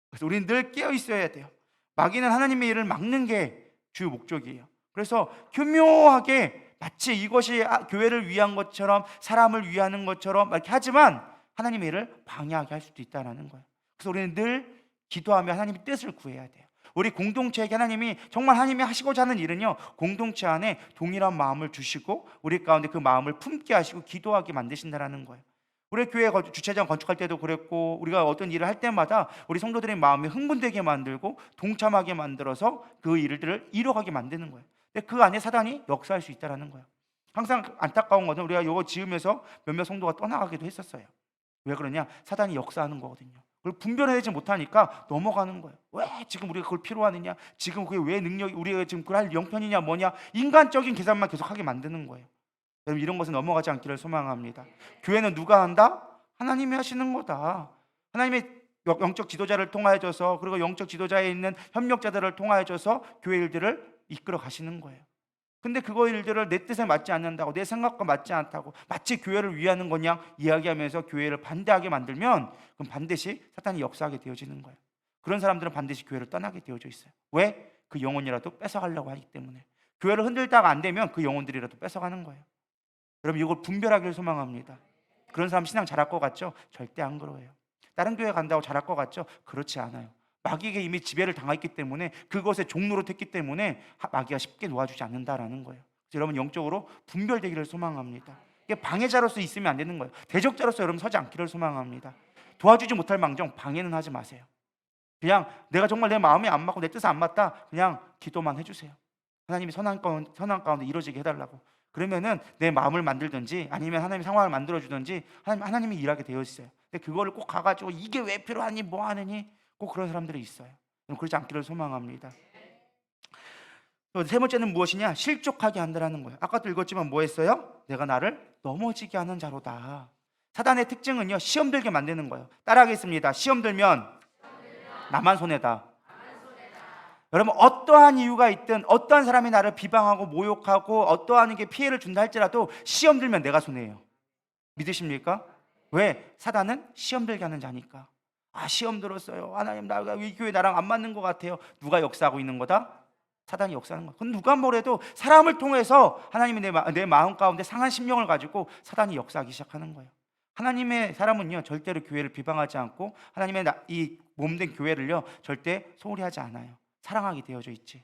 A: 그래서 우리는 늘 깨어 있어야 돼요. 마귀는 하나님의 일을 막는 게 주요 목적이에요. 그래서 교묘하게 마치 이것이 교회를 위한 것처럼 사람을 위하는 것처럼 이렇게 하지만 하나님의 일을 방해하게 할 수도 있다는 거예요. 그래서 우리는 늘 기도하며 하나님의 뜻을 구해야 돼요. 우리 공동체에게 하나님이 정말 하나님이 하시고자 하는 일은요, 공동체 안에 동일한 마음을 주시고 우리 가운데 그 마음을 품게 하시고 기도하게 만드신다는 거예요. 우리 교회 주차장 건축할 때도 그랬고, 우리가 어떤 일을 할 때마다 우리 성도들의 마음이 흥분되게 만들고 동참하게 만들어서 그 일들을 이뤄가게 만드는 거예요. 근데 그 안에 사단이 역사할 수 있다는 거예요. 항상 안타까운 것은 우리가 이거 지으면서 몇몇 성도가 떠나가기도 했었어요. 왜 그러냐? 사단이 역사하는 거거든요. 그걸 분별해내지 못하니까 넘어가는 거예요. 왜 지금 우리가 그걸 필요하느냐? 지금 그게 왜 능력이 우리가 지금 그걸 할 영편이냐 뭐냐? 인간적인 계산만 계속하게 만드는 거예요. 여러분 이런 것은 넘어가지 않기를 소망합니다. 교회는 누가 한다? 하나님이 하시는 거다. 하나님의 영적 지도자를 통하여줘서, 그리고 영적 지도자에 있는 협력자들을 통하여줘서 교회 일들을 이끌어 가시는 거예요. 근데 그거 일들을 내 뜻에 맞지 않는다고, 내 생각과 맞지 않다고 마치 교회를 위하는 거냐 이야기하면서 교회를 반대하게 만들면 그럼 반드시 사탄이 역사하게 되어지는 거예요. 그런 사람들은 반드시 교회를 떠나게 되어져 있어요. 왜? 그 영혼이라도 뺏어가려고 하기 때문에. 교회를 흔들다가 안 되면 그 영혼들이라도 뺏어가는 거예요. 여러분 이걸 분별하기를 소망합니다. 그런 사람 신앙 잘할 것 같죠? 절대 안 그래요. 다른 교회 간다고 잘할 것 같죠? 그렇지 않아요. 마귀에게 이미 지배를 당했기 때문에, 그것의 종로로 됐기 때문에 마귀가 쉽게 놓아주지 않는다라는 거예요. 그래서 여러분 영적으로 분별되기를 소망합니다. 이게 방해자로서 있으면 안 되는 거예요. 대적자로서 여러분 서지 않기를 소망합니다. 도와주지 못할 망정 방해는 하지 마세요. 그냥 내가 정말 내 마음이 안 맞고 내 뜻에 안 맞다, 그냥 기도만 해주세요. 하나님이 선한 가운데 이루어지게 해달라고. 그러면은 내 마음을 만들든지 아니면 하나님이 상황을 만들어주든지 하나님이 일하게 되어 있어요. 근데 그거를 꼭 가가지고 이게 왜 필요하니 뭐 하느니 꼭 그런 사람들이 있어요. 그렇지 않기를 소망합니다. 또 세 번째는 무엇이냐? 실족하게 한다라는 거예요. 아까도 읽었지만 뭐 했어요? 내가 나를 넘어지게 하는 자로다. 사단의 특징은요, 시험 들게 만드는 거예요. 따라하겠습니다. 시험 들면 나만 손해다. 여러분, 어떠한 이유가 있든 어떠한 사람이 나를 비방하고 모욕하고 어떠한 게 피해를 준다 할지라도 시험 들면 내가 손해예요. 믿으십니까? 왜? 사단은 시험 들게 하는 자니까. 아, 시험 들었어요. 하나님, 이 교회 나랑 안 맞는 것 같아요. 누가 역사하고 있는 거다? 사단이 역사하는 거야. 그건 누가 뭐래도 사람을 통해서 하나님이 내 마음 가운데 상한 심령을 가지고 사단이 역사하기 시작하는 거예요. 하나님의 사람은요, 절대로 교회를 비방하지 않고 하나님의 이 몸된 교회를요, 절대 소홀히 하지 않아요. 사랑하게 되어져 있지.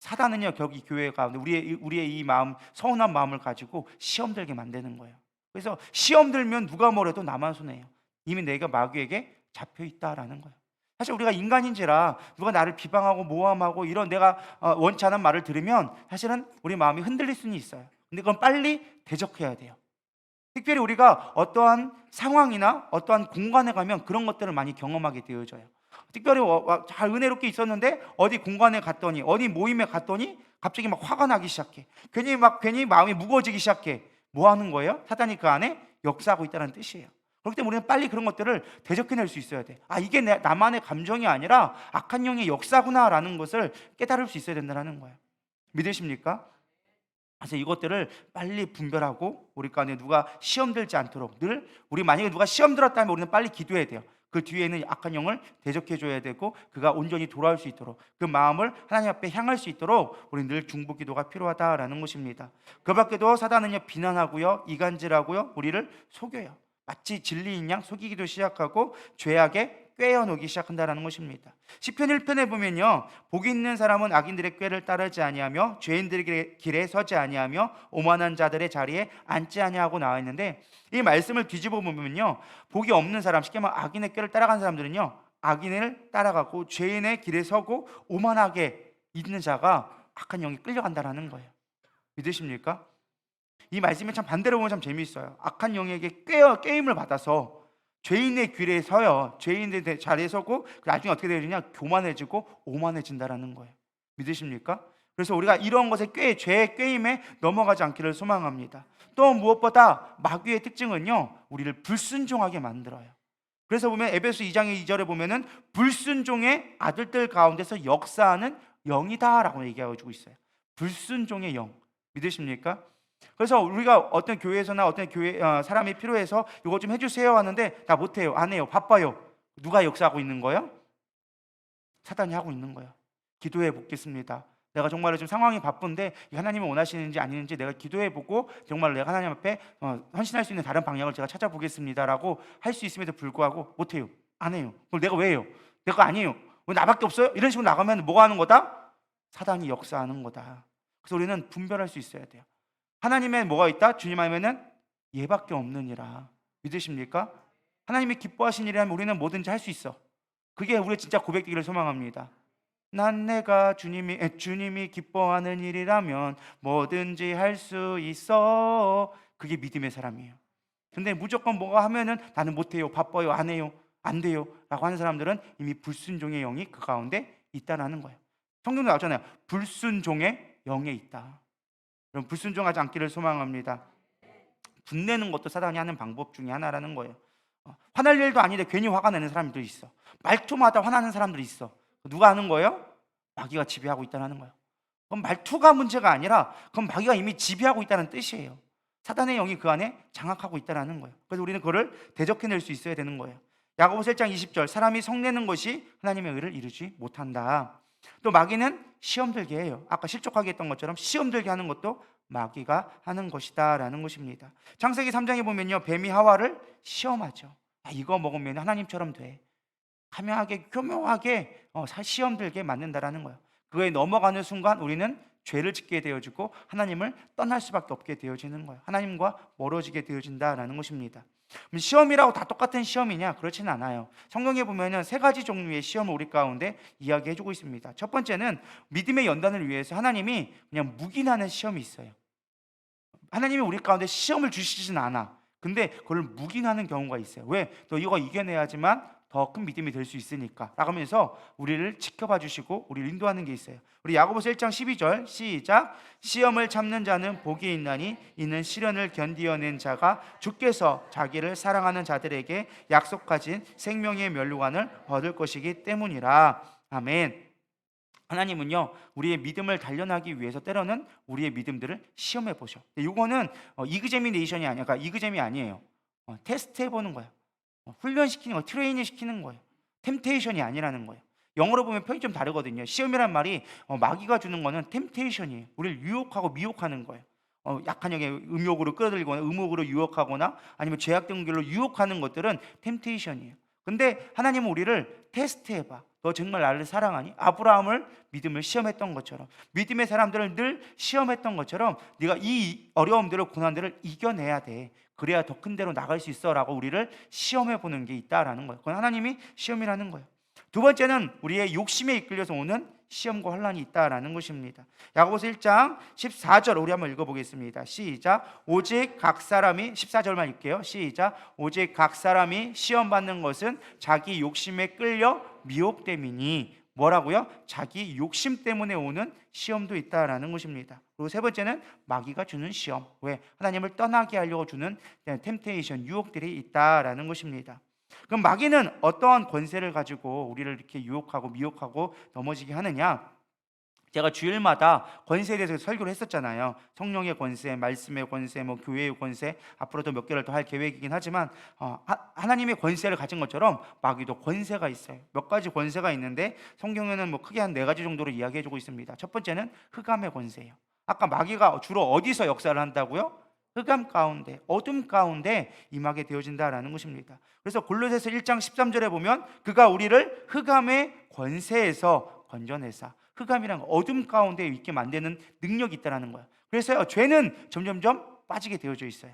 A: 사단은요, 격이 교회 가운데 우리의 이 마음, 서운한 마음을 가지고 시험 들게 만드는 거예요. 그래서 시험 들면 누가 뭐래도 나만 손해요. 이미 내가 마귀에게 잡혀 있다라는 거예요. 사실 우리가 인간인지라 누가 나를 비방하고 모함하고 이런 내가 원치 않은 말을 들으면 사실은 우리 마음이 흔들릴 수는 있어요. 근데 그건 빨리 대적해야 돼요. 특별히 우리가 어떠한 상황이나 어떠한 공간에 가면 그런 것들을 많이 경험하게 되어져요. 특별히 잘 은혜롭게 있었는데 어디 공간에 갔더니 어디 모임에 갔더니 갑자기 막 화가 나기 시작해. 괜히 마음이 무거워지기 시작해. 뭐 하는 거예요? 사단이 그 안에 역사하고 있다는 뜻이에요. 그렇기 때문에 우리는 빨리 그런 것들을 대적해낼 수 있어야 돼. 아, 이게 나만의 감정이 아니라 악한 영의 역사구나라는 것을 깨달을 수 있어야 된다는 거예요. 믿으십니까? 그래서 이것들을 빨리 분별하고 우리 가운데 누가 시험 들지 않도록 늘 우리 만약에 누가 시험 들었다면 우리는 빨리 기도해야 돼요. 그 뒤에 있는 악한 영을 대적해 줘야 되고 그가 온전히 돌아올 수 있도록 그 마음을 하나님 앞에 향할 수 있도록 우리 늘 중보 기도가 필요하다라는 것입니다. 그 밖에도 사단은요, 비난하고요, 이간질하고요, 우리를 속여요. 마치 진리인 양 속이기도 시작하고 죄악에 꿰어놓기 시작한다는 것입니다. 시편 1편에 보면요, 복이 있는 사람은 악인들의 꾀를 따르지 아니하며 죄인들의 길에 서지 아니하며 오만한 자들의 자리에 앉지 아니하고 나와 있는데, 이 말씀을 뒤집어 보면요, 복이 없는 사람, 쉽게 말하면 악인의 꾀를 따라간 사람들은요, 악인을 따라가고 죄인의 길에 서고 오만하게 있는 자가 악한 영이 끌려간다는 거예요. 믿으십니까? 이 말씀이 참 반대로 보면 참 재미있어요. 악한 영에게 꾀임을 받아서 죄인의 길에 서요. 죄인의 자리에 서고 나중에 어떻게 되느냐? 교만해지고 오만해진다라는 거예요. 믿으십니까? 그래서 우리가 이런 것에 죄의 꾀임에 넘어가지 않기를 소망합니다. 또 무엇보다 마귀의 특징은요, 우리를 불순종하게 만들어요. 그래서 보면 에베소 2장의 2절에 보면은 불순종의 아들들 가운데서 역사하는 영이다라고 얘기하고 있어요. 불순종의 영. 믿으십니까? 그래서 우리가 어떤 교회에서나 어떤 교회 사람이 필요해서 이거 좀 해주세요 하는데 나 못해요, 안 해요, 바빠요. 누가 역사하고 있는 거예요? 사단이 하고 있는 거예요. 기도해 보겠습니다. 내가 정말 지금 상황이 바쁜데 하나님이 원하시는지 아니는지 내가 기도해 보고 정말 내가 하나님 앞에 헌신할 수 있는 다른 방향을 제가 찾아보겠습니다라고 할 수 있음에도 불구하고 못해요, 안 해요. 그럼 내가 왜 해요? 내가 아니에요. 왜 나밖에 없어요? 이런 식으로 나가면 뭐가 하는 거다? 사단이 역사하는 거다. 그래서 우리는 분별할 수 있어야 돼요. 하나님의 뭐가 있다? 주님 하면은 얘밖에 없느니라. 믿으십니까? 하나님이 기뻐하신 일이라면 우리는 뭐든지 할 수 있어. 그게 우리 진짜 고백되기를 소망합니다. 난 내가 주님이 기뻐하는 일이라면 뭐든지 할 수 있어. 그게 믿음의 사람이에요. 근데 무조건 뭐가 하면은 나는 못해요, 바빠요, 안 해요, 안 돼요 라고 하는 사람들은 이미 불순종의 영이 그 가운데 있다라는 거예요. 성경도 나오잖아요. 불순종의 영에 있다. 그럼 불순종하지 않기를 소망합니다. 분내는 것도 사단이 하는 방법 중에 하나라는 거예요. 화날 일도 아닌데 괜히 화가 나는 사람들이 있어. 말투마다 화나는 사람들이 있어. 누가 하는 거예요? 마귀가 지배하고 있다는 거예요. 그럼 말투가 문제가 아니라 그럼 마귀가 이미 지배하고 있다는 뜻이에요. 사단의 영이 그 안에 장악하고 있다는 거예요. 그래서 우리는 그거를 대적해낼 수 있어야 되는 거예요. 야고보서 1장 20절, 사람이 성내는 것이 하나님의 의를 이루지 못한다. 또 마귀는 시험 들게 해요. 아까 실족하게 했던 것처럼 시험 들게 하는 것도 마귀가 하는 것이다 라는 것입니다. 창세기 3장에 보면요, 뱀이 하와를 시험하죠. 이거 먹으면 하나님처럼 돼. 교묘하게 시험 들게 만든다라는 거예요. 그거에 넘어가는 순간 우리는 죄를 짓게 되어지고 하나님을 떠날 수밖에 없게 되어지는 거예요. 하나님과 멀어지게 되어진다라는 것입니다. 그럼 시험이라고 다 똑같은 시험이냐? 그렇지는 않아요. 성경에 보면은 세 가지 종류의 시험을 우리 가운데 이야기해주고 있습니다. 첫 번째는 믿음의 연단을 위해서 하나님이 그냥 묵인하는 시험이 있어요. 하나님이 우리 가운데 시험을 주시진 않아. 근데 그걸 묵인하는 경우가 있어요. 왜? 너 이거 이겨내야지만 더 큰 믿음이 될 수 있으니까 라고 하면서 우리를 지켜봐 주시고 우리를 인도하는 게 있어요. 우리 야고보서 1장 12절 시작. 시험을 참는 자는 복이 있나니 이는 시련을 견디어낸 자가 주께서 자기를 사랑하는 자들에게 약속하신 생명의 면류관을 얻을 것이기 때문이라. 아멘. 하나님은요 우리의 믿음을 단련하기 위해서 때로는 우리의 믿음들을 시험해 보셔. 이거는 이그제미네이션이 아니야. 그러니까 이그제미 아니에요. 테스트 해보는 거야. 훈련시키는 거, 트레이닝 시키는 거예요. 템테이션이 아니라는 거예요. 영어로 보면 표현이 좀 다르거든요. 시험이란 말이 마귀가 주는 거는 템테이션이에요. 우리를 유혹하고 미혹하는 거예요. 약한 영의 음욕으로 끌어들이거나 음욕으로 유혹하거나 아니면 죄악된 길로 유혹하는 것들은 템테이션이에요. 근데 하나님은 우리를 테스트해봐. 너 정말 나를 사랑하니? 아브라함을 믿음을 시험했던 것처럼, 믿음의 사람들을 늘 시험했던 것처럼 네가 이 어려움들을, 고난들을 이겨내야 돼. 그래야 더 큰 데로 나갈 수 있어 라고 우리를 시험해 보는 게 있다라는 거예요. 그건 하나님이 시험이라는 거예요. 두 번째는 우리의 욕심에 이끌려서 오는 시험과 혼란이 있다라는 것입니다. 야고보서 1장 14절 우리 한번 읽어보겠습니다. 시작. 오직 각 사람이 14절만 읽게요. 시작. 오직 각 사람이 시험 받는 것은 자기 욕심에 끌려 미혹됨이니. 뭐라고요? 자기 욕심 때문에 오는 시험도 있다라는 것입니다. 그리고 세 번째는 마귀가 주는 시험. 왜? 하나님을 떠나게 하려고 주는 템테이션, 유혹들이 있다라는 것입니다. 그럼 마귀는 어떠한 권세를 가지고 우리를 이렇게 유혹하고 미혹하고 넘어지게 하느냐? 제가 주일마다 권세에 대해서 설교를 했었잖아요. 성령의 권세, 말씀의 권세, 교회의 권세, 앞으로도 몇 개를 더 할 계획이긴 하지만 하나님의 권세를 가진 것처럼 마귀도 권세가 있어요. 몇 가지 권세가 있는데 성경에는 크게 한 4가지 정도로 이야기해주고 있습니다. 첫 번째는 흑암의 권세예요. 아까 마귀가 주로 어디서 역사를 한다고요? 흑암 가운데, 어둠 가운데 임하게 되어진다라는 것입니다. 그래서 골로새서 1장 13절에 보면 그가 우리를 흑암의 권세에서 건져내사, 흑암이란 어둠 가운데 있게 만드는 능력이 있다는 거야. 그래서요 죄는 점점점 빠지게 되어져 있어요.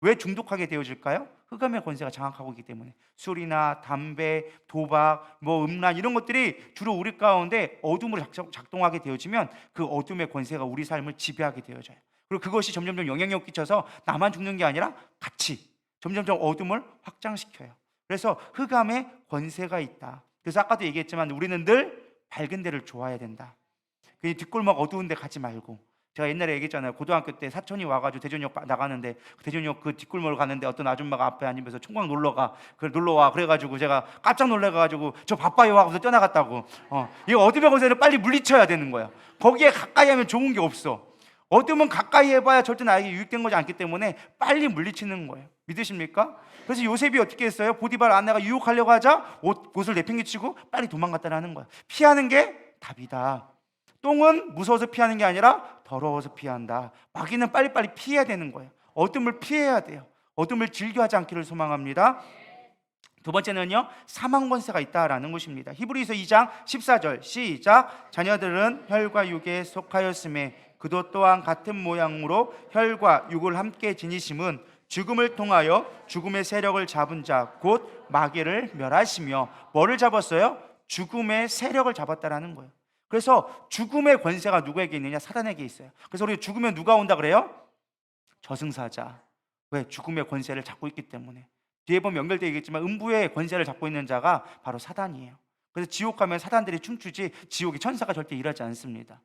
A: 왜 중독하게 되어질까요? 흑암의 권세가 장악하고 있기 때문에. 술이나 담배, 도박, 음란 이런 것들이 주로 우리 가운데 어둠으로 작동하게 되어지면 그 어둠의 권세가 우리 삶을 지배하게 되어져요. 그리고 그것이 점점점 영향력 끼쳐서 나만 죽는 게 아니라 같이 점점점 어둠을 확장시켜요. 그래서 흑암의 권세가 있다. 그래서 아까도 얘기했지만 우리는 늘 밝은 데를 좋아해야 된다. 그 뒷골목 어두운 데 가지 말고. 제가 옛날에 얘기했잖아요. 고등학교 때 사촌이 와가지고 대전역 나가는데 대전역 그 뒷골목을 가는데 어떤 아줌마가 앞에 앉으면서 총각 놀러와 그래가지고 제가 깜짝 놀래가지고 저 바빠요 하고서 떠나갔다고. 이 어둠의 권세를 빨리 물리쳐야 되는 거야. 거기에 가까이 하면 좋은 게 없어. 어둠은 가까이 해봐야 절대 나에게 유익된 것이 않기 때문에 빨리 물리치는 거예요. 믿으십니까? 그래서 요셉이 어떻게 했어요? 보디발 아내가 유혹하려고 하자 옷을 내팽개치고 빨리 도망갔다라는 거야. 피하는 게 답이다. 똥은 무서워서 피하는 게 아니라 더러워서 피한다. 마귀는 빨리빨리 피해야 되는 거예요. 어둠을 피해야 돼요. 어둠을 즐겨하지 않기를 소망합니다. 두 번째는요, 사망 권세가 있다라는 것입니다. 히브리서 2장 14절 시작. 자녀들은 혈과 육에 속하였음에 그도 또한 같은 모양으로 혈과 육을 함께 지니심은 죽음을 통하여 죽음의 세력을 잡은 자 곧 마귀를 멸하시며. 뭐를 잡았어요? 죽음의 세력을 잡았다라는 거예요. 그래서 죽음의 권세가 누구에게 있느냐? 사단에게 있어요. 그래서 우리 죽으면 누가 온다 그래요? 저승사자. 왜? 죽음의 권세를 잡고 있기 때문에. 뒤에 보면 연결되어 있겠지만 음부의 권세를 잡고 있는 자가 바로 사단이에요. 그래서 지옥 가면 사단들이 춤추지 지옥의 천사가 절대 일하지 않습니다.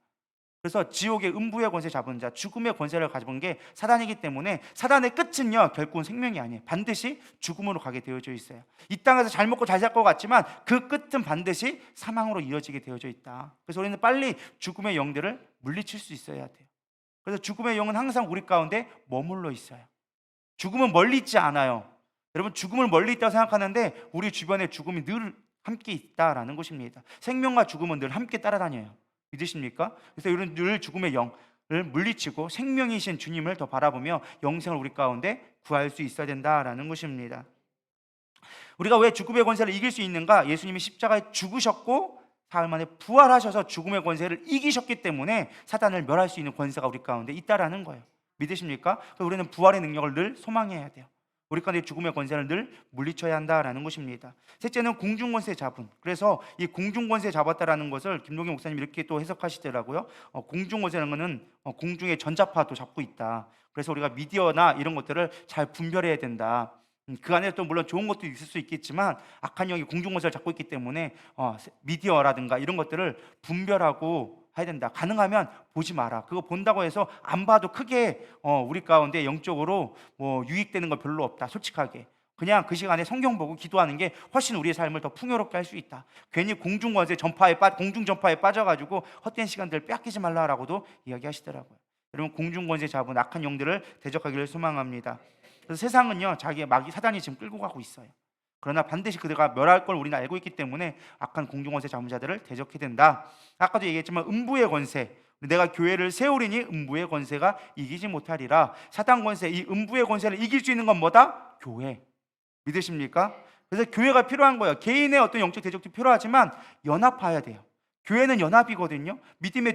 A: 그래서 지옥의 음부의 권세 잡은 자, 죽음의 권세를 가져본 게 사단이기 때문에 사단의 끝은요 결국은 생명이 아니에요. 반드시 죽음으로 가게 되어져 있어요. 이 땅에서 잘 먹고 잘 살 것 같지만 그 끝은 반드시 사망으로 이어지게 되어져 있다. 그래서 우리는 빨리 죽음의 영들을 물리칠 수 있어야 돼요. 그래서 죽음의 영은 항상 우리 가운데 머물러 있어요. 죽음은 멀리 있지 않아요. 여러분, 죽음을 멀리 있다고 생각하는데 우리 주변에 죽음이 늘 함께 있다라는 것입니다. 생명과 죽음은 늘 함께 따라다녀요. 믿으십니까? 그래서 우리는 늘 죽음의 영을 물리치고 생명이신 주님을 더 바라보며 영생을 우리 가운데 구할 수 있어야 된다라는 것입니다. 우리가 왜 죽음의 권세를 이길 수 있는가? 예수님이 십자가에 죽으셨고 사흘 만에 부활하셔서 죽음의 권세를 이기셨기 때문에 사단을 멸할 수 있는 권세가 우리 가운데 있다라는 거예요. 믿으십니까? 그래서 우리는 부활의 능력을 늘 소망해야 돼요. 우리 가운데 죽음의 권세를 늘 물리쳐야 한다라는 것입니다. 셋째는 공중 권세 잡은. 그래서 이 공중 권세 잡았다라는 것을 김동기 목사님 이렇게 또 해석하시더라고요. 공중 권세라는 것은 공중의 전자파도 잡고 있다. 그래서 우리가 미디어나 이런 것들을 잘 분별해야 된다. 그 안에 또 물론 좋은 것도 있을 수 있겠지만 악한 영이 공중 권세를 잡고 있기 때문에 미디어라든가 이런 것들을 분별하고 해야 된다. 가능하면 보지 마라. 그거 본다고 해서 안 봐도 크게 우리 가운데 영적으로 뭐 유익되는 거 별로 없다. 솔직하게 그냥 그 시간에 성경 보고 기도하는 게 훨씬 우리의 삶을 더 풍요롭게 할 수 있다. 괜히 공중권세 전파에 공중 전파에 빠져가지고 헛된 시간들 뺏기지 말라라고도 이야기하시더라고요. 여러분 공중권세 잡은 악한 영들을 대적하기를 소망합니다. 그래서 세상은요 자기의 마귀 사단이 지금 끌고 가고 있어요. 그러나 반드시 그들과 멸할 걸 우리는 알고 있기 때문에 악한 공중권세 잡은 자들을 대적해야 된다. 아까도 얘기했지만 음부의 권세, 내가 교회를 세우리니 음부의 권세가 이기지 못하리라. 사단 권세, 이 음부의 권세를 이길 수 있는 건 뭐다? 교회. 믿으십니까? 그래서 교회가 필요한 거예요. 개인의 어떤 영적 대적도 필요하지만 연합해야 돼요. 교회는 연합이거든요. 믿음의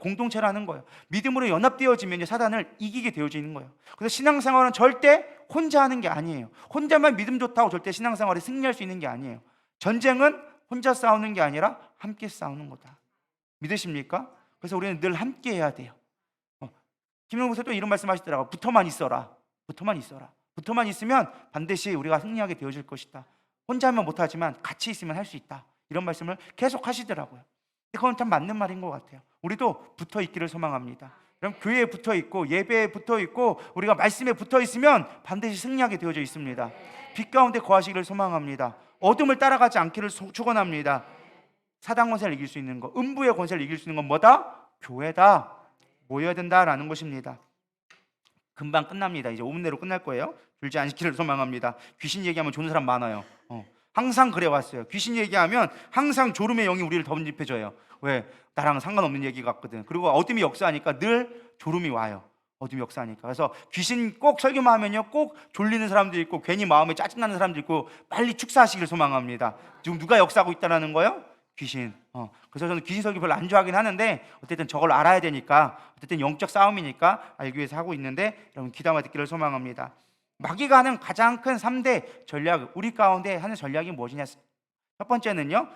A: 공동체라는 거예요. 믿음으로 연합되어지면 사단을 이기게 되어지는 거예요. 그래서 신앙생활은 절대 혼자 하는 게 아니에요. 혼자만 믿음 좋다고 절대 신앙생활에 승리할 수 있는 게 아니에요. 전쟁은 혼자 싸우는 게 아니라 함께 싸우는 거다. 믿으십니까? 그래서 우리는 늘 함께 해야 돼요. 김영우 목사 또 이런 말씀 하시더라고요. 붙어만 있어라. 붙어만 있어라. 붙어만 있으면 반드시 우리가 승리하게 되어질 것이다. 혼자 하면 못하지만 같이 있으면 할 수 있다. 이런 말씀을 계속 하시더라고요. 그건 참 맞는 말인 것 같아요. 우리도 붙어 있기를 소망합니다. 그럼 교회에 붙어 있고 예배에 붙어 있고 우리가 말씀에 붙어 있으면 반드시 승리하게 되어져 있습니다. 빛 가운데 거하시기를 소망합니다. 어둠을 따라가지 않기를 축원합니다. 사단 권세를 이길 수 있는 것, 음부의 권세를 이길 수 있는 건 뭐다? 교회다. 모여야 된다라는 것입니다. 금방 끝납니다. 이제 5분 내로 끝날 거예요. 줄지 않기를 소망합니다. 귀신 얘기하면 좋은 사람 많아요. 항상 그래 왔어요. 귀신 얘기하면 항상 졸음의 영이 우리를 덤집혀줘요. 왜? 나랑은 상관없는 얘기 같거든. 그리고 어둠이 역사하니까 늘 졸음이 와요. 어둠이 역사하니까. 그래서 귀신 꼭 설교만 하면요 꼭 졸리는 사람도 있고 괜히 마음에 짜증나는 사람도 있고 빨리 축사하시기를 소망합니다. 지금 누가 역사하고 있다는 거예요? 귀신. 그래서 저는 귀신 설교 별로 안 좋아하긴 하는데 어쨌든 저걸 알아야 되니까 어쨌든 영적 싸움이니까 알기 위해서 하고 있는데 여러분 귀담아 듣기를 소망합니다. 마귀가 하는 가장 큰 3대 전략, 우리 가운데 하는 전략이 무엇이냐? 첫 번째는요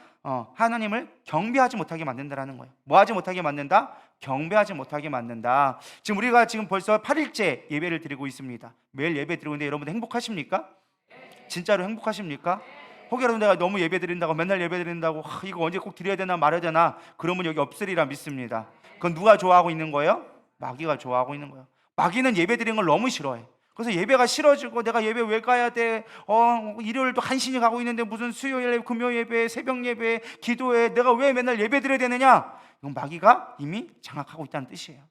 A: 하나님을 경배하지 못하게 만든다라는 거예요. 뭐 하지 못하게 만든다? 경배하지 못하게 만든다. 지금 우리가 지금 벌써 8일째 예배를 드리고 있습니다. 매일 예배 드리고 있는데 여러분들 행복하십니까? 진짜로 행복하십니까? 혹여라도 내가 너무 예배 드린다고 맨날 예배 드린다고 이거 언제 꼭 드려야 되나 말아야 되나 그러면 여기 없으리라 믿습니다. 그건 누가 좋아하고 있는 거예요? 마귀가 좋아하고 있는 거예요. 마귀는 예배 드리는 걸 너무 싫어해. 그래서 예배가 싫어지고 내가 예배 왜 가야 돼? 일요일도 간신히 가고 있는데 무슨 수요일 금요 예배, 새벽 예배, 기도회 내가 왜 맨날 예배 드려야 되느냐? 이건 마귀가 이미 장악하고 있다는 뜻이에요.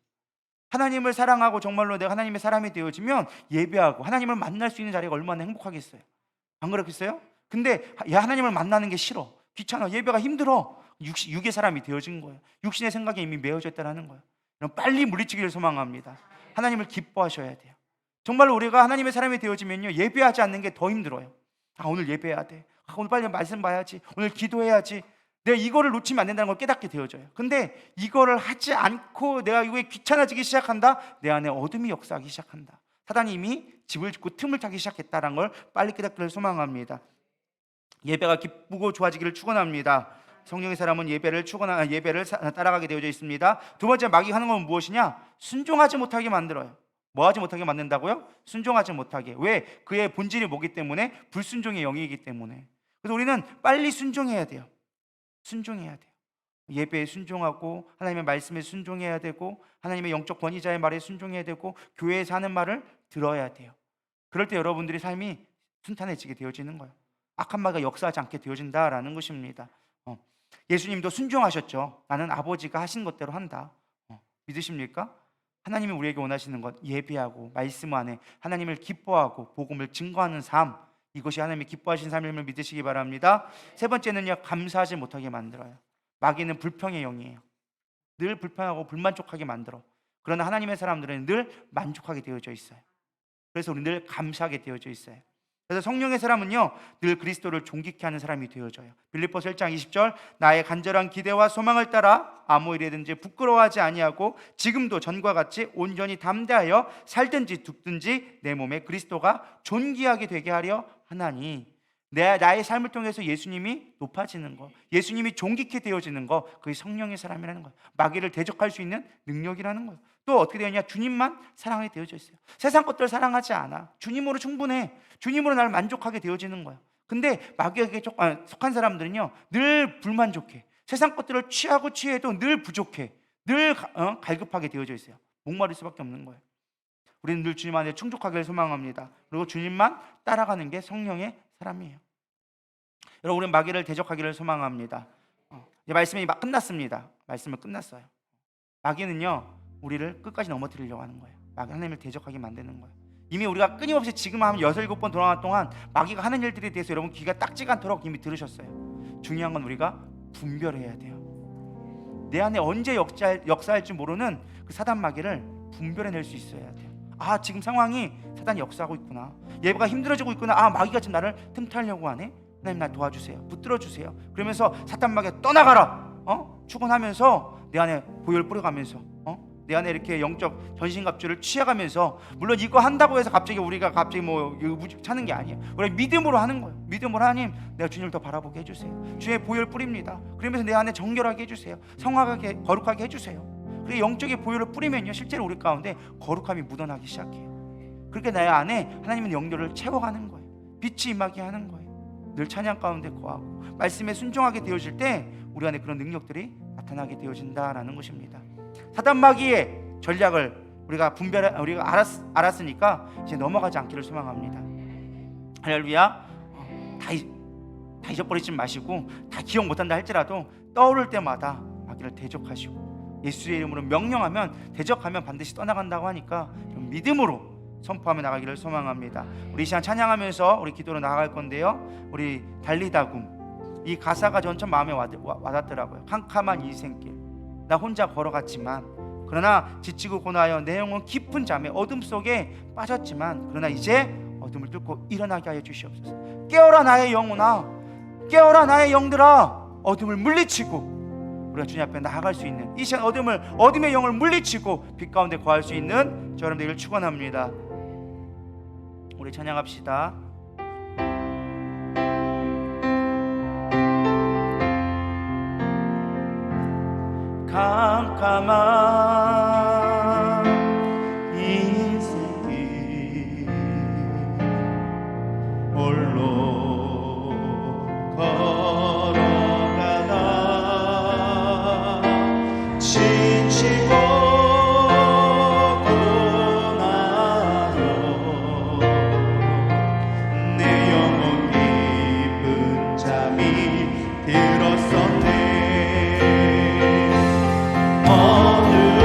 A: 하나님을 사랑하고 정말로 내가 하나님의 사람이 되어지면 예배하고 하나님을 만날 수 있는 자리가 얼마나 행복하겠어요. 안 그렇겠어요? 근데 하나님을 만나는 게 싫어. 귀찮아. 예배가 힘들어. 육의 사람이 되어진 거예요. 육신의 생각에 이미 매여져 있다는 거예요. 빨리 물리치기를 소망합니다. 하나님을 기뻐하셔야 돼요. 정말로 우리가 하나님의 사람이 되어지면요 예배하지 않는 게 더 힘들어요. 오늘 예배해야 돼. 오늘 빨리 말씀 봐야지. 오늘 기도해야지. 내가 이거를 놓치면 안 된다는 걸 깨닫게 되어져요. 근데 이거를 하지 않고 내가 이거에 귀찮아지기 시작한다. 내 안에 어둠이 역사하기 시작한다. 사단이 이미 집을 짓고 틈을 타기 시작했다는 걸 빨리 깨닫기를 소망합니다. 예배가 기쁘고 좋아지기를 축원합니다. 성령의 사람은 예배를 따라가게 되어져 있습니다. 두 번째 마귀가 하는 건 무엇이냐? 순종하지 못하게 만들어요. 뭐 하지 못하게 만든다고요? 순종하지 못하게. 왜? 그의 본질이 뭐기 때문에? 불순종의 영이기 때문에. 그래서 우리는 빨리 순종해야 돼요. 순종해야 돼요. 예배에 순종하고 하나님의 말씀에 순종해야 되고 하나님의 영적 권위자의 말에 순종해야 되고 교회에서 하는 말을 들어야 돼요. 그럴 때 여러분들의 삶이 순탄해지게 되어지는 거예요. 악한 마귀가 역사하지 않게 되어진다라는 것입니다. 예수님도 순종하셨죠. 나는 아버지가 하신 것대로 한다. 믿으십니까? 하나님이 우리에게 원하시는 것 예배하고 말씀 안에 하나님을 기뻐하고 복음을 증거하는 삶, 이것이 하나님이 기뻐하신 삶임을 믿으시기 바랍니다. 세 번째는요 감사하지 못하게 만들어요. 마귀는 불평의 영이에요. 늘 불평하고 불만족하게 만들어. 그러나 하나님의 사람들은 늘 만족하게 되어져 있어요. 그래서 우리 늘 감사하게 되어져 있어요. 그래서 성령의 사람은요 늘 그리스도를 존귀케 하는 사람이 되어져요. 빌립보서 1장 20절 나의 간절한 기대와 소망을 따라 아무 일이든지 부끄러워하지 아니하고 지금도 전과 같이 온전히 담대하여 살든지 죽든지 내 몸에 그리스도가 존귀하게 되게 하려 하나니. 나의 삶을 통해서 예수님이 높아지는 거, 예수님이 존귀케 되어지는 거, 그게 성령의 사람이라는 거예요. 마귀를 대적할 수 있는 능력이라는 거예요. 또 어떻게 되느냐? 주님만 사랑하게 되어져 있어요. 세상 것들 사랑하지 않아. 주님으로 충분해. 주님으로 나를 만족하게 되어지는 거예요. 근데 마귀에게 속한 사람들은요 늘 불만족해. 세상 것들을 취해도 늘 부족해. 늘 갈급하게 되어져 있어요. 목마를 수밖에 없는 거예요. 우리는 늘 주님 안에 충족하기를 소망합니다. 그리고 주님만 따라가는 게 성령의 사람이에요. 여러분, 우리는 마귀를 대적하기를 소망합니다. 이제 말씀이 막 끝났습니다. 말씀은 끝났어요. 마귀는요 우리를 끝까지 넘어뜨리려고 하는 거예요. 마귀 하나님을 대적하게 만드는 거예요. 이미 우리가 끊임없이 지금 한 6, 7번 돌아간 동안 마귀가 하는 일들에 대해서 여러분 귀가 딱지가 않도록 이미 들으셨어요. 중요한 건 우리가 분별해야 돼요. 내 안에 언제 역사할지 모르는 그 사단 마귀를 분별해낼 수 있어야 돼요. 아, 지금 상황이 사단이 역사하고 있구나. 예배가 힘들어지고 있구나. 아, 마귀가 지금 나를 틈타려고 하네. 하나님 나 도와주세요. 붙들어 주세요. 그러면서 사단 마귀가 떠나가라. 축원하면서 내 안에 보혈 뿌려가면서 내 안에 이렇게 영적 전신갑주를 취해가면서, 물론 이거 한다고 해서 우리가 갑자기 뭐 차는 게 아니에요. 우리 믿음으로 하는 거예요. 믿음으로 하나님 내가 주님을 더 바라보게 해주세요. 주의 보혈 뿌립니다. 그러면서 내 안에 정결하게 해주세요. 성화하게 거룩하게 해주세요. 그리고 영적인 보혈을 뿌리면요 실제로 우리 가운데 거룩함이 묻어나기 시작해요. 그렇게 내 안에 하나님은 영들을 채워가는 거예요. 빛이 임하게 하는 거예요. 늘 찬양 가운데 거하고 말씀에 순종하게 되어질 때 우리 안에 그런 능력들이 나타나게 되어진다라는 것입니다. 사단 마귀의 전략을 우리가 알았으니까 이제 넘어가지 않기를 소망합니다. 할렐루야. 다 잊어버리지 마시고, 다 기억 못한다 할지라도 떠오를 때마다 마귀를 대적하시고 예수의 이름으로 명령하면, 대적하면 반드시 떠나간다고 하니까 믿음으로 선포하며 나가기를 소망합니다. 우리 이 시간 찬양하면서 우리 기도로 나아갈 건데요, 우리 달리다굼, 이 가사가 전 참 마음에 와닿더라고요. 캄캄한 인생길 나 혼자 걸어갔지만, 그러나 지치고 고나하여 내 영혼 깊은 잠에 어둠 속에 빠졌지만, 그러나 이제 어둠을 뚫고 일어나게 하여 주시옵소서. 깨어라 나의 영혼아, 깨어라 나의 영들아. 어둠을 물리치고 우리가 주님 앞에 나아갈 수 있는, 이 시간 어둠의 영을 물리치고 빛 가운데 거할 수 있는 저 여러분들을 축원합니다. 우리 찬양합시다. 캄캄한 인생길 홀로 걸어가다 지치고 고나요 내 영혼 깊은 잠이 들었었네. 어느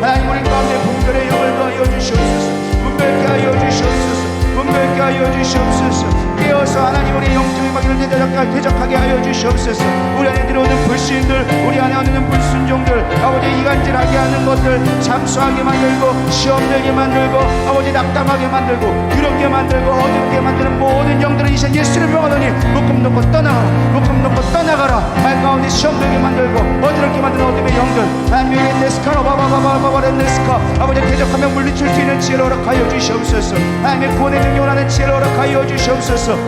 C: 하나님 우리 가운데 분별의 영을 더하여 주시옵소서. 분별케 하여 주시옵소서. 분별케 하여 주시옵소서. 깨어서 하나님 우리 영적인 마귀를 대적하게 하여 주시옵소서. 우리 안에 들어오는 불신들, 우리 안에 오는 불순종들, 아버지 이간질하게 하는 것들 잠수하게 만들고 시험 들게 만들고 아버지 낙담하게 만들고 두렵게 만들고 어둡게 만드는 모든 영들은 이제 예수를 명하노니 묶음 놓고 떠나가라. 묶음 놓고 떠나가라. 말 가운데 시험 들게 만들고 어지럽게 만드는 어둠의 영들 하나님의 네스카로 바바바바바바레 네스카 아버지 대적하며 물리칠 수 있는 지혜를 허락하여 주시옵소서. 하나님의 구원의 능력을 하는 지혜를 허락하여 주시옵소서.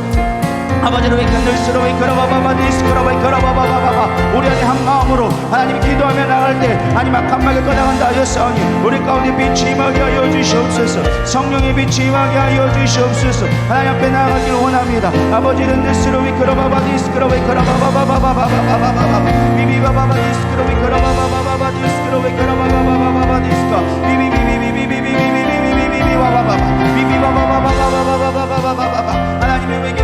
C: 아버지로 이끌스러워 이끌어바바바 디스크러바 이끌어바바바바 우리 안에 한 마음으로 하나님 기도하며 나갈 때 하나님 악한 마귀 떠나간다 하였사오니 우리 가운데 빛이 임하게 하여 주시옵소서. 성령의 빛이 임하게 하여 주시옵소서. 하나님 앞에 나아가기를 원합니다. 아버지는 디스크러워 이끌어바바 디스크러워 이끌어바바바바바바바바바바바 비비바바바 디스크러워 이끌어바바바바바 디스크러워 이끌어바바바바바바 디스카 비비비비비비비비비비비비비비바바바바 비비바바바바바바바바바바바바 하나님의 외계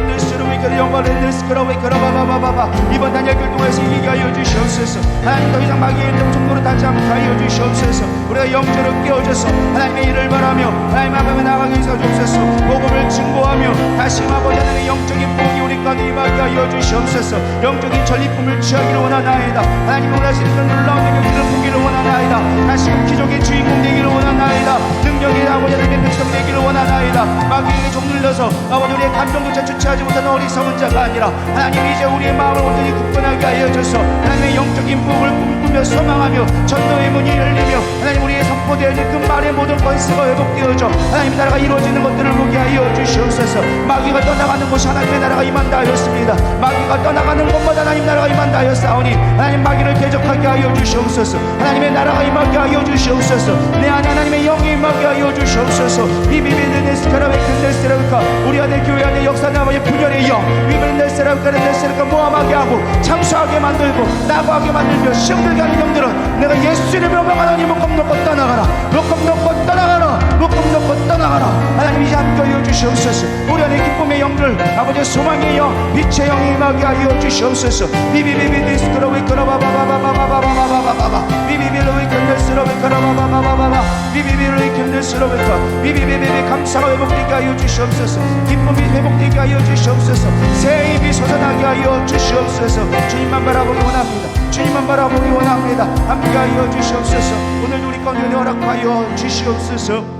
C: 영광을 내스크러워 이끌어바바바바바 이번 단열길 통해서 이기게 하여 주시옵소서. 하나님 더 이상 마귀의 정도로 닿지 않게 하여 주시옵소서. 우리가 영적으로 깨어져서 하나님의 일을 바라며 하나님 앞에 나가게 해서 주옵소서. 복음을 증거하며 다시 아버지 하나님의 영적인 복이 우리 가운데 임하게 하여 주시옵소서. 영적인 전리품을 취하기를 원하나이다. 하나님 원하시는 그 놀라운 능력을 보기를 원하나이다. 다시금 기적의 주인공 되기를 원하나이다. 능력의 아버지 하나님의 백성 되기를 원하나이다. 마귀에게 종눌려서 아버지 우리의 감정조차 주체하지 못하는 어리석은 자가 아니라 하나님 이제 우리의 마음을 온전히 굳건하게 하여 주셔서 하나님의 영적인 복을 꿈꾸며 소망하며 전도의 문이 열리며 하나님 우리의 선포되어진 그 말의 모든 권세가 회복되어져 하나님 나라가 이루어지는 것들을 보게 하여 주시옵소서. 마귀가 떠나가는 곳이 하나님의 나라가 임한다 하였습니다. 마귀가 떠나가는 곳마다 하나님 나라가 임한다 하였사오니 하나님 마귀를 대적하게 하여 주시옵소서. 하나님의 나라가 임하게 하여 주시옵소서. 내 안에 하나님의 영이 임하게 하여 주시옵소서. 비비비네스카라베 근데스라니까 우리 안에 교회 안에 역사나 아버지 분열의 영 비비네스라니까 모함하게 하고 창수하게 만들고 낙오하게 만들며 시험들게 하는 영들은 내가 예수를 명령하노니 묶음 놓고 떠나가라. 묶음 놓고 떠나가라. 묶음 놓고 떠나가라. 하나님 이제 함께 하여 주시옵소서. 우리 안에 기쁨의 영들 아버지 소망의 영 빛의 영이 임하게 하여 주시옵소서. 비비비비 디스크로 위크로바바바바바바바바바바바바 비비비로 위크로스로 위크로바바바바바바 비비비로 위크로스로 위크 비비비비 감사가 회복되게 하여 주시옵소서. 기쁨이 회복되게 하여 주시옵소서. 새 입이 솟아나게 하여 주시옵소서. 주님만 바라보기 원합니다. 주님만 바라보기 원합니다. 함께 하여 주시옵소서. 오늘 우리 가운데 허락하여 주시옵소서.